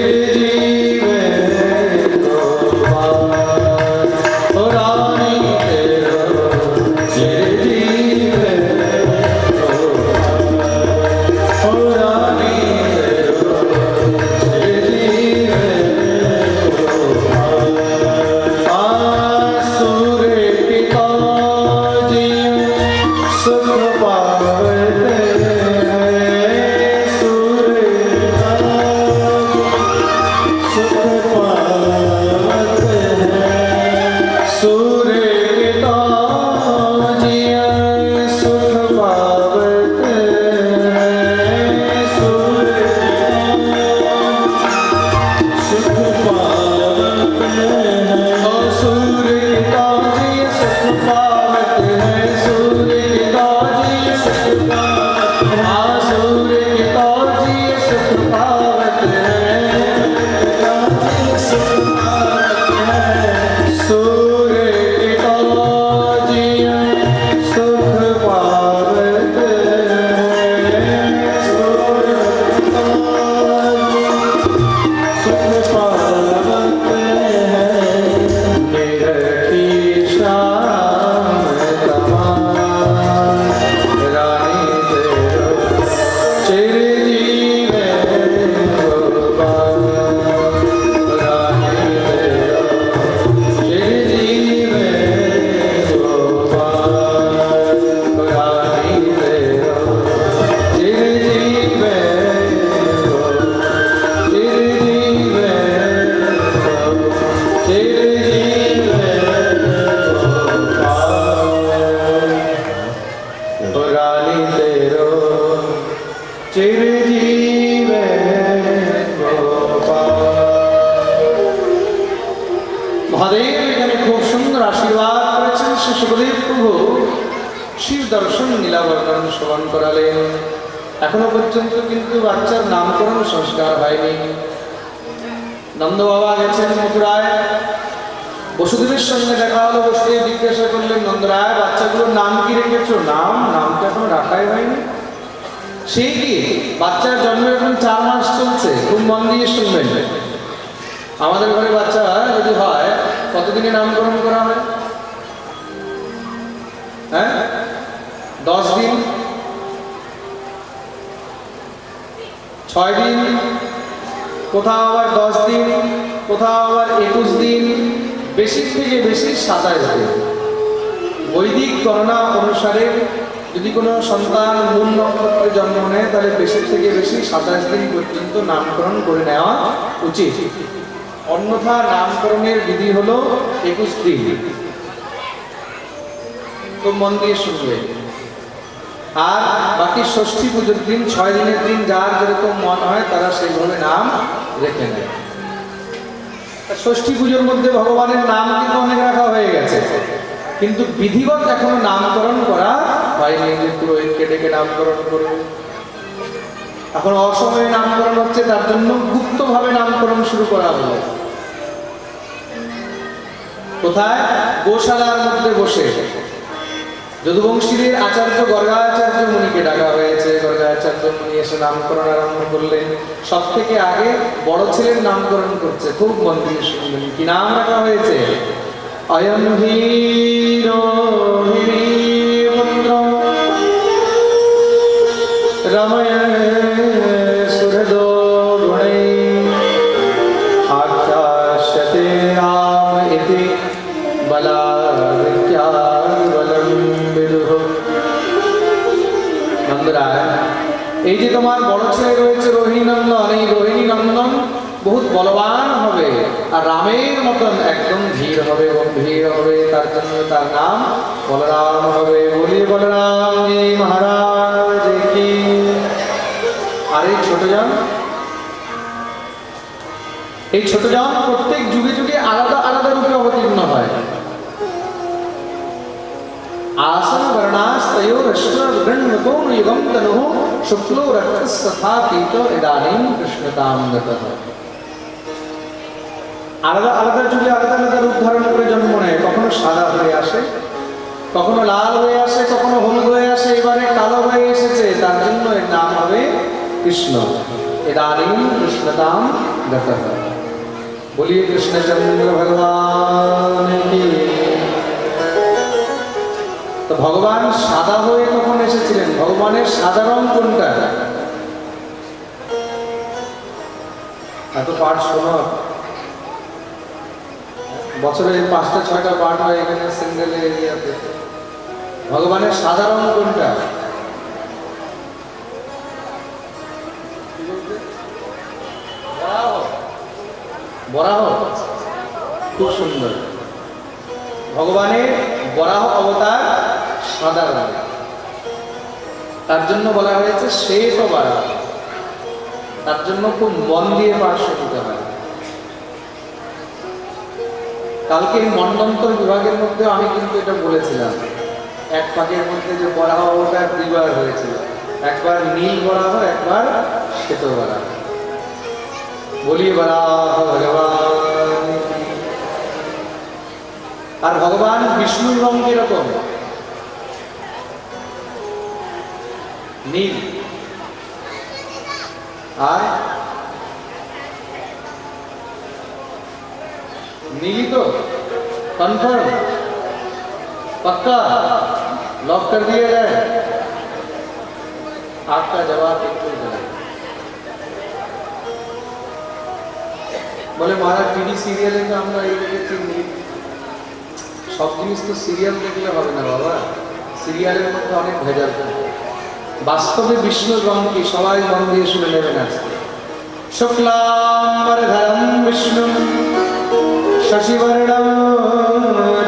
এখনো পর্যন্ত কিন্তু বাচ্চার নামকরণ সংস্কার হয়নি। নন্দ বাবা গেছেন মথুরায়, বসুদেবের সঙ্গে দেখা হলো। বসুদেব জিজ্ঞাসা করলেন, নন্দরায় বাচ্চাগুলোর নাম কি রেখেছো? নামটা এখনো রাখাই হয়নি। সেই কি, বাচ্চার জন্ম এখন 4 মাস চলছে। খুব মন দিয়ে শুনবেন, আমাদের ঘরে বাচ্চা যদি হয় কতদিনে নামকরণ করা হয়? হ্যাঁ, 10 দিন, 6 দিন, কোথাও আবার 10 দিন, কোথাও আবার 21 দিন, বেশি থেকে বেশি 27 দিন। বৈদিক গণনা অনুসারে যদি কোনো সন্তান মূল নক্ষত্রে জন্ম নেয় তাহলে বেশি থেকে বেশি 27 দিন পর্যন্ত নামকরণ করে নেওয়া উচিত। অন্যথা নামকরণের বিধি হলো 21 দিন। তো মন দিয়ে শুনবে। আর বাকি ষষ্ঠী পুজোর দিন, 6 দিনের দিন যার যেরকম মন হয় তারা সেইভাবে নাম রেখে নেয়। ষষ্ঠী পুজোর মধ্যে ভগবানের নাম কিন্তু অনেক রাখা হয়ে গেছে, কিন্তু বিধিগত এখনো নামকরণ করা হয়নি যে পুরোহিতকে ডেকে নামকরণ করবে। এখন অসময়ে নামকরণ হচ্ছে, তার জন্য গুপ্তভাবে নামকরণ শুরু করা হলো। কোথায়? গোশালার মধ্যে বসে। যদুবংশীদের আচার্য গর্গাচার্য মুনিকে ডাকা হয়েছে। গর্গাচার্য মুনি এসে নামকরণ আরম্ভ করলেন। সব থেকে আগে বড় ছেলের নামকরণ করছে। খুব মন দিয়ে শুনলেন। কি নাম রাখা হয়েছে? অয়ম হীরো হিরিপুত্র রময় সুহৃদো গুণৈ আখ্যাস্যতে রাম ইতি তোমার বড় ছেলে রয়েছে রোহিণী নন্দন, এই রোহিণী নন্দন বহুত বলবান হবে, আর রামের মতন একদম ধীর হবে, গম্ভীর হবে, তার জন্য তার নাম বলরাম হবে। বলি বলরাম জি মহারাজ কি। আর এই ছোট জন, এই ছোট জন প্রত্যেক যুগে যুগে আলাদা আলাদা রূপে অবতীর্ণ হয়। आसन वर्णास्तयो रश्म गृह्णतो युगम तनुः शुक्लो रक्तस्तथा पीतो इदानीं कृष्णतां गतः। আলাদা আলাদা যুগে আলাদা আলাদা রূপ ধারণ করে জন্ম নেয়। কখনো সাদা হয়ে আসে, কখনো লাল হয়ে আসে, কখনো হলুদ হয়ে আসে, এবারে কালো হয়ে এসেছে, তার জন্য এর নাম হবে কৃষ্ণ। ইদানীং কৃষ্ণতাম গতঃ। বলিয়ে কৃষ্ণচন্দ্র ভগবান কি। তো ভগবান সাদা হয়ে কখন এসেছিলেন? ভগবানের সাদা রং কোনটা? এত পাঠ শোনো, বছরে 5টা-6টা পাঠ হয় এখানে সিঙ্গেল এরিয়াতে। ভগবানের সাদা রং কোনটা? বরাহ। খুব সুন্দর। ভগবানের বরাহ অবতার সাদা রঙ, তার জন্য বলা হয়েছে শ্বেত বরাহ। তার জন্য খুব মন দিয়ে পাঠ শুনতে হয়। কালকে মন্বন্তর বিভাগের মধ্যে আমি কিন্তু এটা বলেছিলাম, এক পাকের মধ্যে যে বরাহ অবতার দুইবার হয়েছিল, একবার নীল বরাহ, একবার শ্বেত বরাহ। বলি বরাহ ভগবান। আর ভগবান বিষ্ণুর রং কিরকম? নীল। আর नीली तो कंफर्म, पक्का, लॉक कर दिया जाए? आपका जवाब बिल्कुल गलत। बोले महाराज टीवी सीरियले तो আমরা এই দেখেছি নীল। সব জিনিস তো সিরিয়াল দেখলে হবে না বাবা, সিরিয়ালের মধ্যে অনেক ভেজাল থাকে। বাস্তবে বিষ্ণুর রং কি? সবাই মন দিয়ে শুনে নেবেন আজকে। শুক্লাম্বরধরম বিষ্ণু शशिवर्णं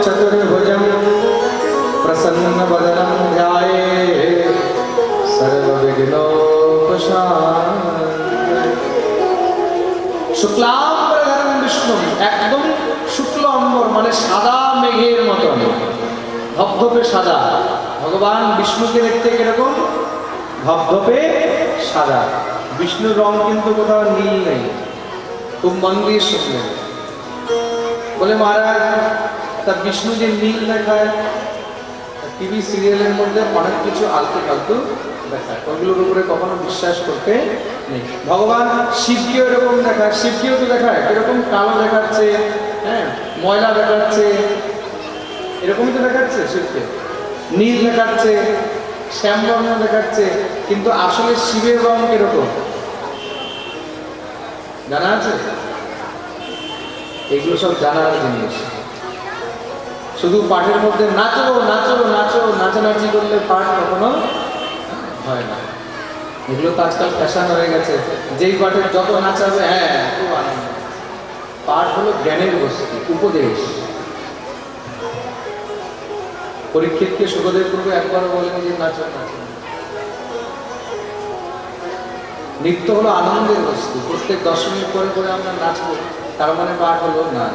चतुर्भुजं प्रसन्नवदनं ध्यायेत् सर्वविघ्नोपशान्तये। শুক্লাম্বরধরম বিষ্ণু, একদম শুক্ল অম্বর মানে সাদা মেঘের মতন, ধবধবে সাদা। ভগবান বিষ্ণুকে দেখতে কিরকম? ধবধবে সাদা। বিষ্ণুর রং কিন্তু কোথাও নীল নেই। খুব মন দিয়ে শুনবেন। বলে মহারাজ তা বিষ্ণু যে নীল দেখায়, টিভি সিরিয়ালের মধ্যে অনেক কিছু আলতু ফালতু দেখায়, ওইগুলোর উপরে কখনো বিশ্বাস করতে নেই। ভগবান শিবকেও এরকম দেখায়, শিবকেও তো দেখায় কিরকম? কালো দেখাচ্ছে, হ্যাঁ, ময়লা দেখাচ্ছে, এরকমই তো দেখাচ্ছে শিবকে। নীল দেখাচ্ছে, শ্যামবর্ণ দেখাচ্ছে, কিন্তু আসলে শিবের রং কিরকম জানা আছে? এগুলো সব জানার জিনিস। শুধু পাঠের মধ্যে নাচো নাচো নাচো, নাচানাচি করলে পাঠ কখনো হয় না। এগুলো তো আজকাল ফ্যাশন হয়ে গেছে, যেই পাঠের যত নাচাবে, হ্যাঁ খুব আনন্দ। পাঠ হলো জ্ঞানের বস্তু, উপদেশ। পরীক্ষিতকে সুখদেব প্রভু একবারও বলেন যে নাচো নাচো। নৃত্য হলো আনন্দের বস্তু। প্রত্যেক 10 মিনিট করে করে আমরা নাচবো, তার মানে পাঠ হলো না।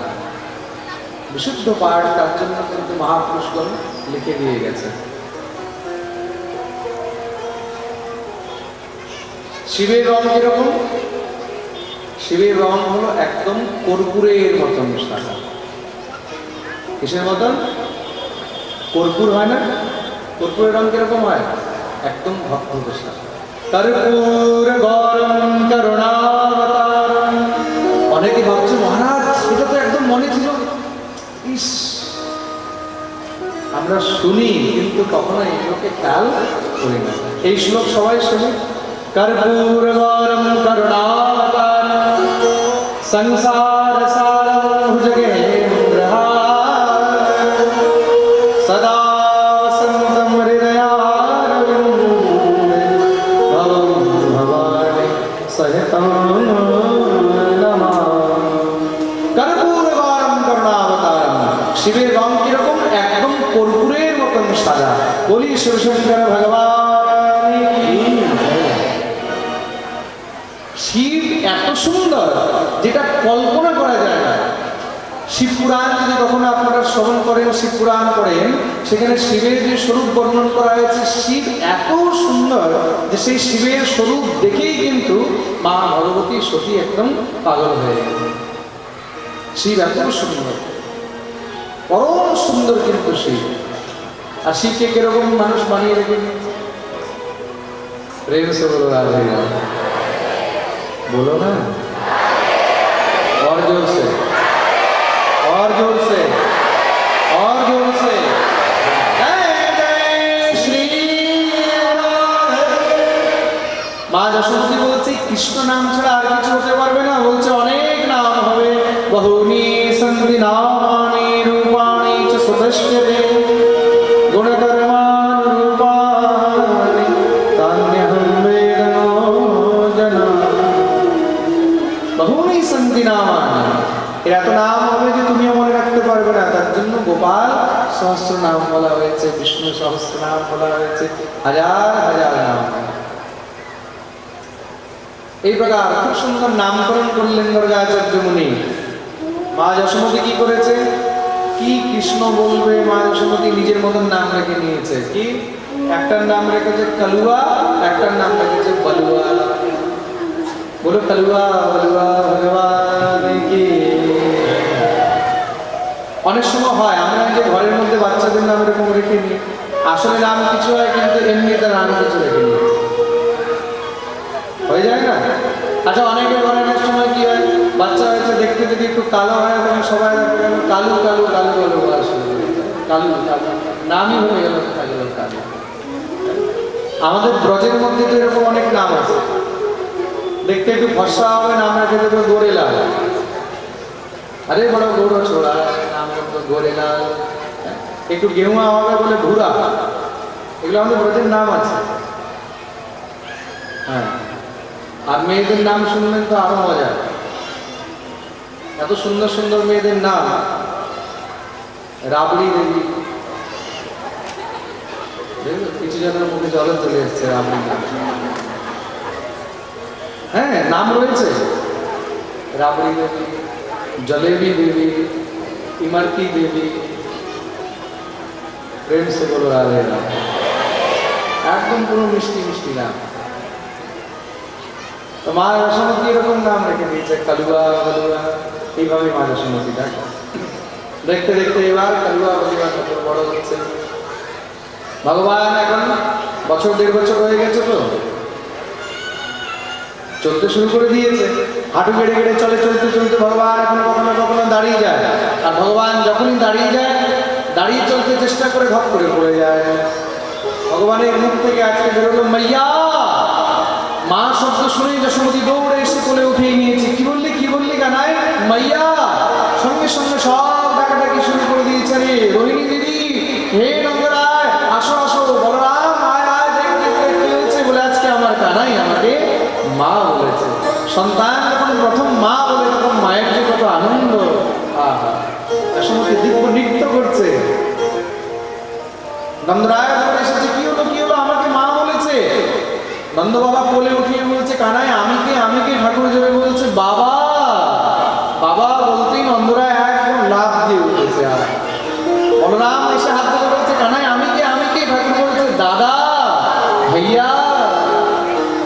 বিশুদ্ধ পাঠ, তার জন্য কিন্তু মহাপুরুষগণ লিখে দিয়ে গেছে। শিবের রং কিরকম? শিবের রং হলো একদম কর্পূরের মতন সাদা। কিসের মতন? কর্পূর হয় না? কর্পূরের রং কিরকম হয়? একদম ধবধবে সাদা। কর্পূর গরম করুণাবতারম। অনেকে ভাবছে মহারাজ এটা তো একদম মনে ছিল। ইস, আমরা শুনি কিন্তু কখনো এগুলোকে খেয়াল করি না। এই শ্লোক সবাই শুনি। কর্পূর গরম করুণাবতারম সংসার সারম ভুজগেন্দ্রহারম সদা বসন্তম হৃদয়ারবিন্দে ভবং ভব শিবের রং কিরকম? একদম কর্পূরের মতন সাদা। বলি শিবশঙ্কর ভগবান কি। শিব এত সুন্দর যেটা কল্পনা করা যায় না। শিব পুরাণ যদি কখনো আপনারা শ্রবণ করেন, শিব পুরাণ পড়েন, সেখানে শিবের যে স্বরূপ বর্ণন করা হয়েছে, শিব এত সুন্দর যে সেই শিবের স্বরূপ দেখেই কিন্তু মা ভগবতী সতী একদম পাগল হয়ে গেছে। শিব এত সুন্দর, পরম সুন্দর কিন্তু শিব। আর শিবকে কিরকম মানুষ বানিয়ে রেখে প্রেম সে বলো রাধে রাধে, बोलो ना और जोर से, और जोर से, और जोर से। जय जय श्री राधे। মা যশোমতী বলছে কৃষ্ণ নাম ছাড়া আর কিছু হতে পারবে না। বলছে অনেক নাম হবে। বহুনি সন্তি নামানি রূপাণি চ সুদশ্যতে গুণকর্মাণি রূপাণি তান্যহম বেদ নো জনা। বহুনি সন্তি নামানি, এর এত নাম হবে যে তুমিও মনে রাখতে পারবে না। তার জন্য গোপাল সহস্র নাম বলা হয়েছে, বিষ্ণু সহস্র নাম বলা হয়েছে, হাজার হাজার নাম। এই প্রকার খুব সুন্দর নামকরণ করলেন গর্গাচার্য মুনি। মা যশোমতী কি করেছে? কি কৃষ্ণ বলবে, মা যশোমতী নিজের মতন নাম রেখে নিয়েছে। কি? একটার নাম রেখেছে কালুয়া, একটার নাম রেখেছে বলুয়া। বলো কালুয়া বলুয়া ভগবান কি। অনেক সময় হয় আমরা যে ঘরের মধ্যে বাচ্চাদের নাম এরকম রেখে নিই, আসলে নাম কিছু হয় কিন্তু এমনি তার নাম কিছু রেখে নিই, হয়ে যায় না? আচ্ছা, অনেকের ঘরে অনেক সময় কি হয়, বাচ্চা হয়েছে দেখতে যদি একটু কালো হয় এবং সবাই কালু কালু কালু কালু বলা শুরু করে, কালু কালু নামই হয়ে গেল কালু কালু। আমাদের ব্রজের মধ্যে তো এরকম অনেক নাম আছে। দেখতে একটু ফর্সা হবে, নাম রেখে দেবে গোরেলাল। আরে বড় গৌর ছোড়া, নাম রাখবো গোরেলাল। একটু গেহুয়া হবে বলে ভুরা। এগুলো আমাদের ব্রজের নাম আছে। হ্যাঁ, আর মেয়েদের নাম শুনলেন তো আরো মজা। এত সুন্দর সুন্দর মেয়েদের নাম। রাবড়ি দেবী, কিছু জনের মুখে জলে চলে এসছে রাবড়ি নাম। হ্যাঁ, নাম রয়েছে। রাবড়ি দেবী, জলেবি দেবী, ইমারতি দেবী। প্রেম সে বলো রাধে রাধে। একদম পুরো মিষ্টি মিষ্টি নাম। তো মা যশোমতী এরকম নাম রেখে দিয়েছে, কালুয়া বলুয়া। এইভাবে মা যশোমতীটা দেখতে দেখতে এবার কালুয়া বলুয়া কত বড় হচ্ছে। ভগবান এখন বছর 1.5 বছর হয়ে গেছে, তো চলতে শুরু করে দিয়েছে। হাঁটু গেড়ে গেড়ে চলে, চলতে চলতে ভগবান এখন কখনো কখনো দাঁড়িয়ে যায়। আর ভগবান যখনই দাঁড়িয়ে যায়, দাঁড়িয়ে চলতে চেষ্টা করে ধপ করে পড়ে যায়। ভগবানের মুখ থেকে আজকে বেরোলো মাইয়া। মা শব্দ শুনেই যশোমতী দৌড়ে এসে কোলে উঠিয়ে নিয়েছে। কি বললি, কি বললি কানাই? মাইয়া। সঙ্গে সঙ্গে সব ডাকাডাকি শুরু করে দিয়েছে। রে রোহিণী দিদি, হে নন্দরায়, আসো আসো, বলরাম আয় আয়, দেখ দেখ কি হয়েছে। বলে আজকে আমার কানাই আমাকে মা বলেছে। সন্তান যখন প্রথম মা বলে তখন মায়ের যে কত আনন্দ। আহা, যশোমতী দিব্য নৃত্য করছে। নন্দরায় যখন এসেছে, কি হলো কি হলো, আমাকে মা বলেছে। নন্দ বাবা কোলে উঠিয়ে বলছে, কানাই আমি কে, আমি কে? ঠাকুর যাবে বলছে বাবা। বাবা বলতেই নন্দরায় একদম লাফ দিয়ে উঠেছে। আর বলরাম এসে হাত ধরে বলছে, কানাই আমি কে, আমি কে? ঠাকুর বলছে দাদা, ভাইয়া।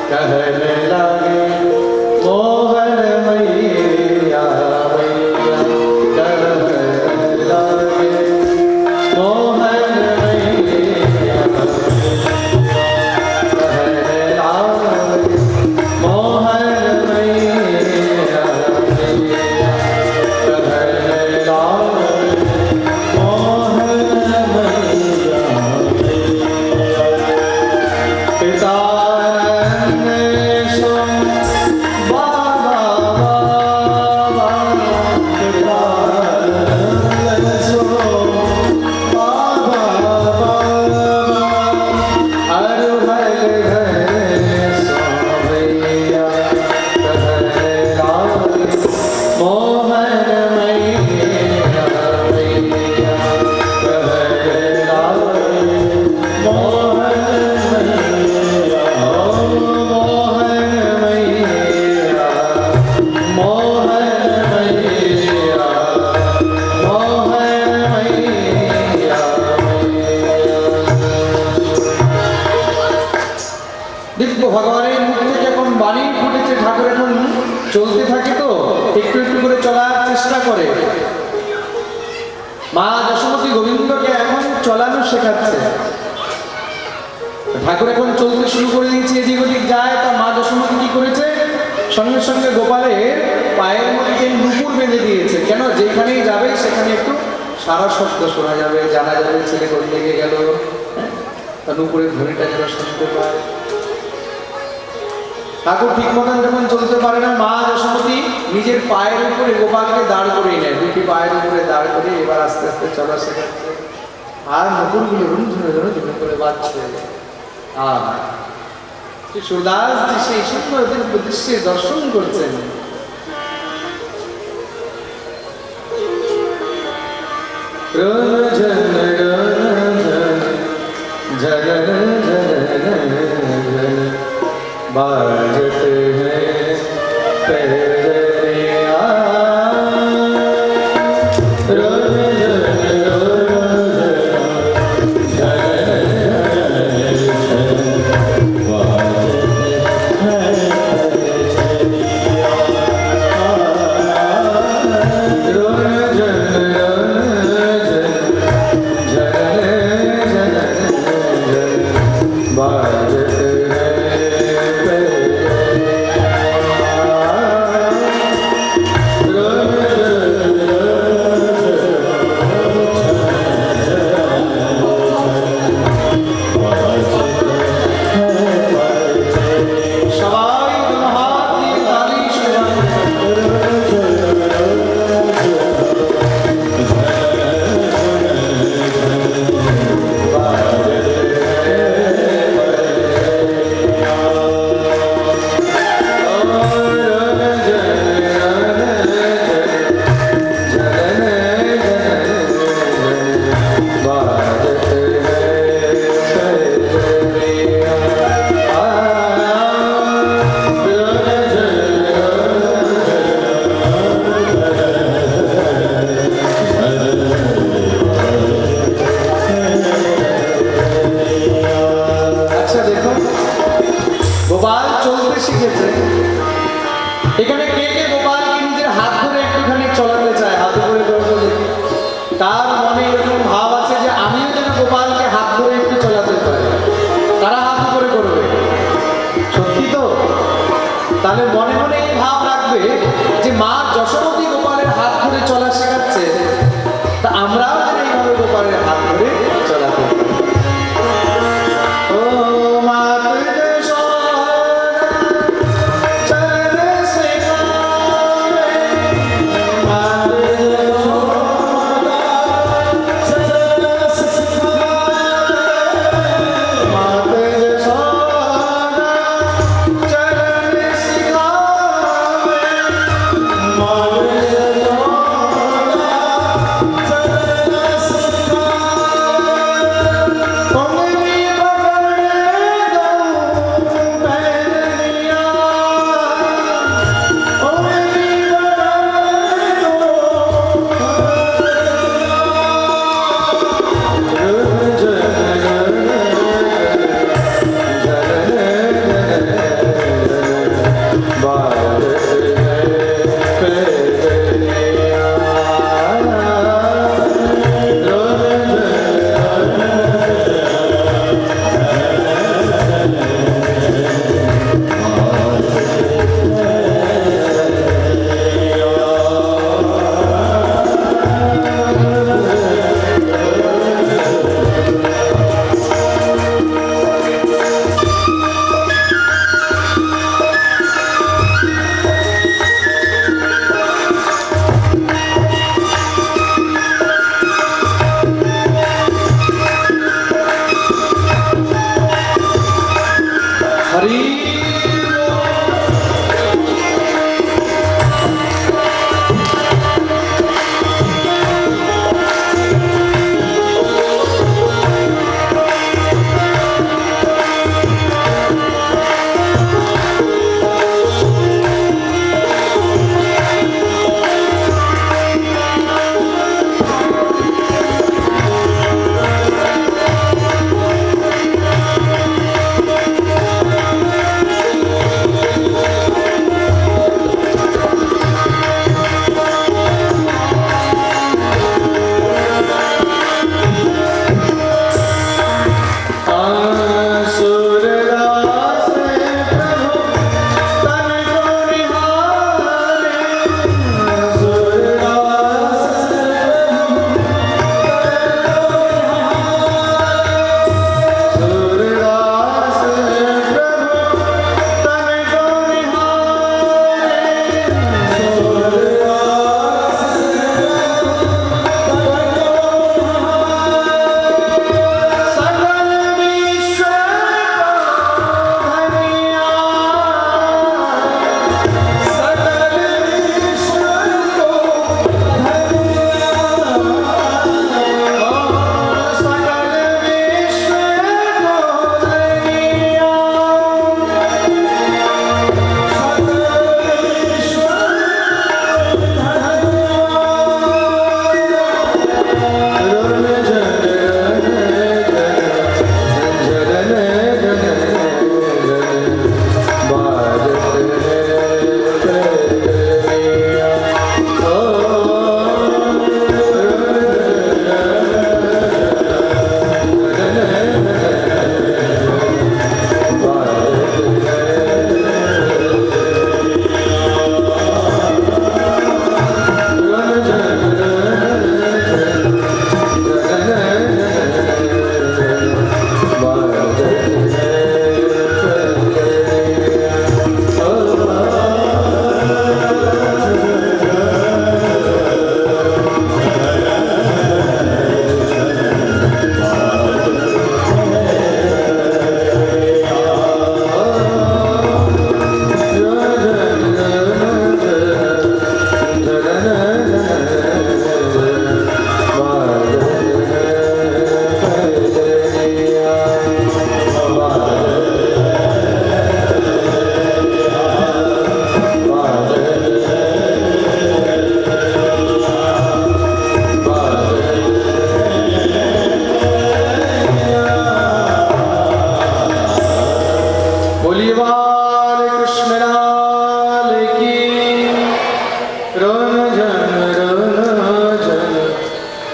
कहने लगे मोहन मैया मैया, कहने लगे मोहन मैया, कहने लगे मोहन मैया मैया, कहने लगे मोहन मैया मैया। पिता So মা যশোমতী গোবিন্দকে এখন চলানো শেখাচ্ছে। ঠাকুর এখন চলতে শুরু করে দিয়েছে, এদিক ওদিক যায়। তা মা যশোমতী কি করেছে, সঙ্গে সঙ্গে গোপালের পায়ের মধ্যে নুপুর বেঁধে দিয়েছে। কেন, যেখানেই যাবে সেখানে একটু সারা শব্দ শোনা যাবে, জানা যাবে ছেলে কোন দিকে গেল, নুপুরের ধ্বনিটা যারা শুনতে পায়। ঠাকুর ঠিক মতন যখন চলতে পারে না, মা যশোমতী নিজের পায়ের উপরে গোপালকে দাঁড় করিয়ে নেয়, দুটি পায়ের উপরে দাঁড় করে এবার আস্তে আস্তে চলা শেখাচ্ছে। আর নুপুরগুলো রুন করে বাজছে। সুরদাসজি সেই সুন্দর দৃশ্যে দর্শন করছেন। बाजते हैं पैदलिया এখানে কে কে গোপালকে নিজের হাত ধরে একটুখানি চলাতে চায়? হাতে করে করবে, তার মনে এরকম ভাব আছে যে আমিও যেন গোপালকে হাত ধরে একটু চলাতে পারি। তারা হাত করে করবে, সত্যি তো? তাহলে মনে মনে এই ভাব রাখবে যে মা যশোমতী গোপালের হাত ধরে চলা শেখাচ্ছে, তা আমরাও যেন এইভাবে গোপালের হাত ধরে চলাতে পারি।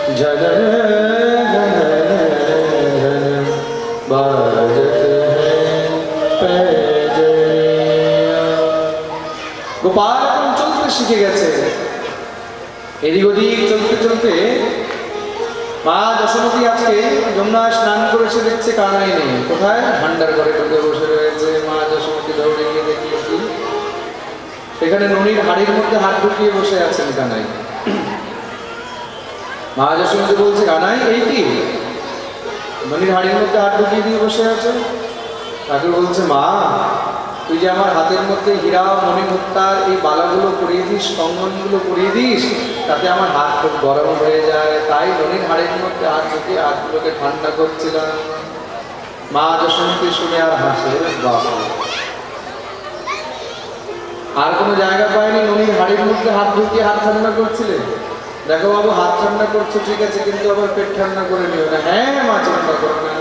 जनन गणन धन बाजत है पैजनिया। গোপাল এখন চলতে শিখে গেছে। এদিক ওদিক চলতে চলতে মা যশোমতী আজকে যমুনায় স্নান করেছে, দেখছে কানাই নেই। কোথায়? ভান্ডার ঘরে ঢুকে বসে রয়েছে। মা যশোমতী দৌড়ে গিয়ে দেখিয়ে কি এখানে ননির হাড়ির মধ্যে হাত ঢুকিয়ে বসে আছেন কানাই। মা যশোমতী বলছে, কানাই এই কি ননির হাড়ির মধ্যে হাত ঢুকিয়ে দিয়ে বসে আছে? ঠাকুর বলছে, মা তুই যে আমার হাতের মধ্যে হীরা মণিমুক্তার এই বালাগুলো পরিয়ে দিস, কঙ্গনগুলো পরিয়ে দিস, তাতে আমার হাত খুব গরম হয়ে যায়, তাই ননির হাড়ির মধ্যে হাত ঢুকিয়ে হাতগুলোকে ঠান্ডা করছিলাম। মা যশোমতী শুনে আর হাসে, বাবা আর কোনো জায়গা পায়নি ননির হাড়ির মধ্যে হাত ঢুকিয়ে হাত ঠান্ডা করছিলেন। দেখো বাবু, হাত ঠান্ডা করছো ঠিক আছে, কিন্তু আবার পেট ঠান্ডা করে নিও না। হ্যাঁ মা, চিন্তা করো না।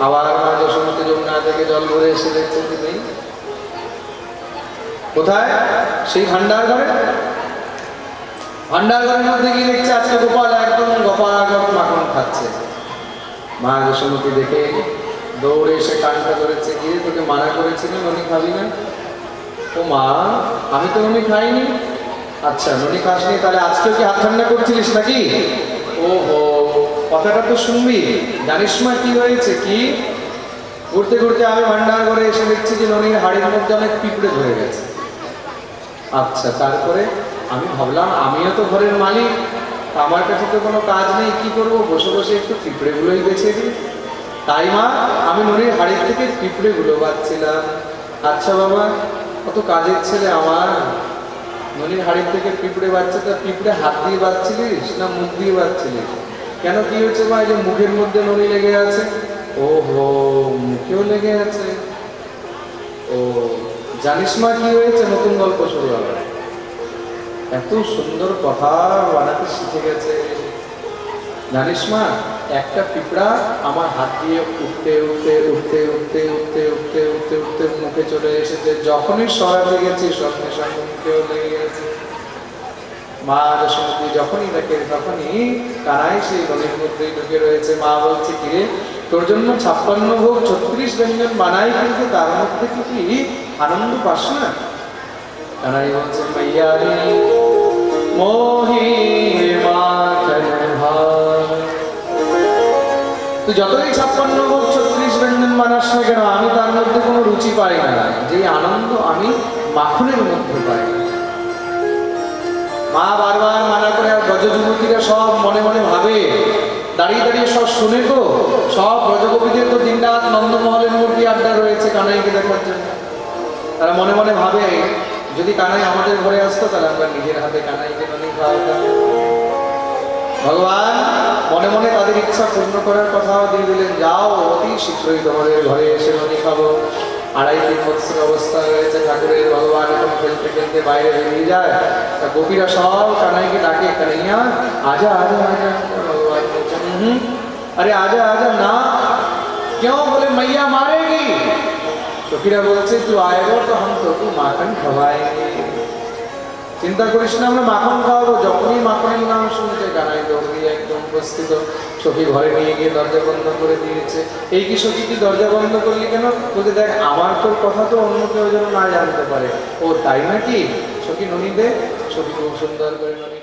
আবার মা যশোমতী যমুনা থেকে জল ভরে এসে দেখছে তিনি কোথায়? সেই ভান্ডার ঘরে। ভান্ডার ঘরের মধ্যে গিয়ে দেখছে আজকে গোপাল একদম গপাগপ মাখন খাচ্ছে। মা যশোমতী দেখে দৌড়ে এসে কানটা ধরেছে, গিয়ে তোকে মানা করেছিল ননি খাবি না? ও মা, আমি তো ননি খাইনি। আচ্ছা ননি খাসনি, তাহলে আজকেও কি হাত ঠান্ডা করছিলিস নাকি? ওহো, কথাটা তো শুনবি। জানিস মা কি হয়েছে? কি? ঘুরতে ঘুরতে আমি ভান্ডার ঘরে এসে দেখছি যে ননির হাড়ির মধ্যে অনেক পিঁপড়ে ধরে গেছে। আচ্ছা, তারপরে আমি ভাবলাম আমিও তো ঘরের মালিক, আমার কাছে তো কোনো কাজ নেই, কি করব, বসে বসে একটু পিঁপড়েগুলোই বেছে দিই। তাই মা আমি ননির হাড়ির থেকে পিঁপড়েগুলো বাচ্ছিলাম। আচ্ছা বাবা, কত কাজের ছেলে আমার। ননির হাড়ির থেকে পিঁপড়ে বাচ্চা, তা পিঁপড়ে হাত দিয়ে বাচ্ছিলিস না মুখ দিয়ে বাচ্ছিলিস? কেন, কি হয়েছে মা? যে মুখের মধ্যে ননি লেগে আছে। ওহো, মুখেও লেগে আছে। ও জানিস মা কি হয়েছে? নতুন গল্প শুরু হবে। এত সুন্দর কথা বানাতে শিখে গেছে। জানিস মা, একটা পিঁপড়া আমার হাত দিয়ে উঠতে উঠতে উঠতে উঠতে উঠতে উঠতে উঠতে উঠতে মুখে চলে এসেছে। যখনই সরাতে গেছি সঙ্গে সঙ্গে মুখেও লেগে গেছে। মা যশোমতী যখনই দেখে তখনই কানাই সেই নদীর মধ্যেই ঢুকে রয়েছে। মা বলছে, কিরে তোর জন্য 56 ভোগ 36 ব্যঞ্জন বানাই, কিন্তু তার মধ্যে কি আনন্দ পাস না? কানাই বলছে, মাইয়া রে মোহি মাখন ভাই, তুই যতই 56 ভোগ 36 ব্যঞ্জন বানাস না কেন, আমি তার মধ্যে কোনো রুচি পাই না, যে আনন্দ আমি মাখনের মধ্যে পাই। মা বারবার মানা করে, আর ব্রজ যুবতীরা সব মনে মনে ভাবে, দাঁড়িয়ে দাঁড়িয়ে সব শুনে তো, সব ব্রজগোপীদের তো দিনরাত নন্দমহলের মূর্তি আড্ডা রয়েছে কানাইকে দেখার জন্য। তারা মনে মনে ভাবে, যদি কানাই আমাদের ঘরে আসতো তাহলে আমরা নিজের হাতে কানাইকে ননি খাওয়াতাম। ভগবান মনে মনে তাদের ইচ্ছা পূর্ণ করার কথাও দিয়ে দিলেন, যাও অতি শীঘ্রই তোমাদের ঘরে এসে ননি খাবো। 2.5-3 বছর অবস্থা রয়েছে ঠাকুরের। ভগবান এখন খেলতে খেলতে বাইরে বেরিয়ে যায়, তা গোপীরা সব কানাইকে ডাকে, কানাইয়া আজা আজা আজা। ভগবান বলছেন, আরে আজা আজা না। কেউ? বলে मैया मारेगी। সখীরা বলছে, তুই আয়েগো তো हम तो तू माखन खवाएंगे। চিন্তা করিস না, আমরা মাখন খাওয়াবো। যখনই মাখনের নাম শুনছে কানাই দৌড় দিয়ে একদম উপস্থিত। সখী ঘরে নিয়ে গিয়ে দরজা বন্ধ করে দিয়েছে। এই কি সখী, তুই দরজা বন্ধ করলি কেন? বলতে, দেখ আমার তোর কথা তো অন্য কেউ যেন না জানতে পারে। ও তাই নাকি? সখী ননি দে। সখী খুব সুন্দর করে ননি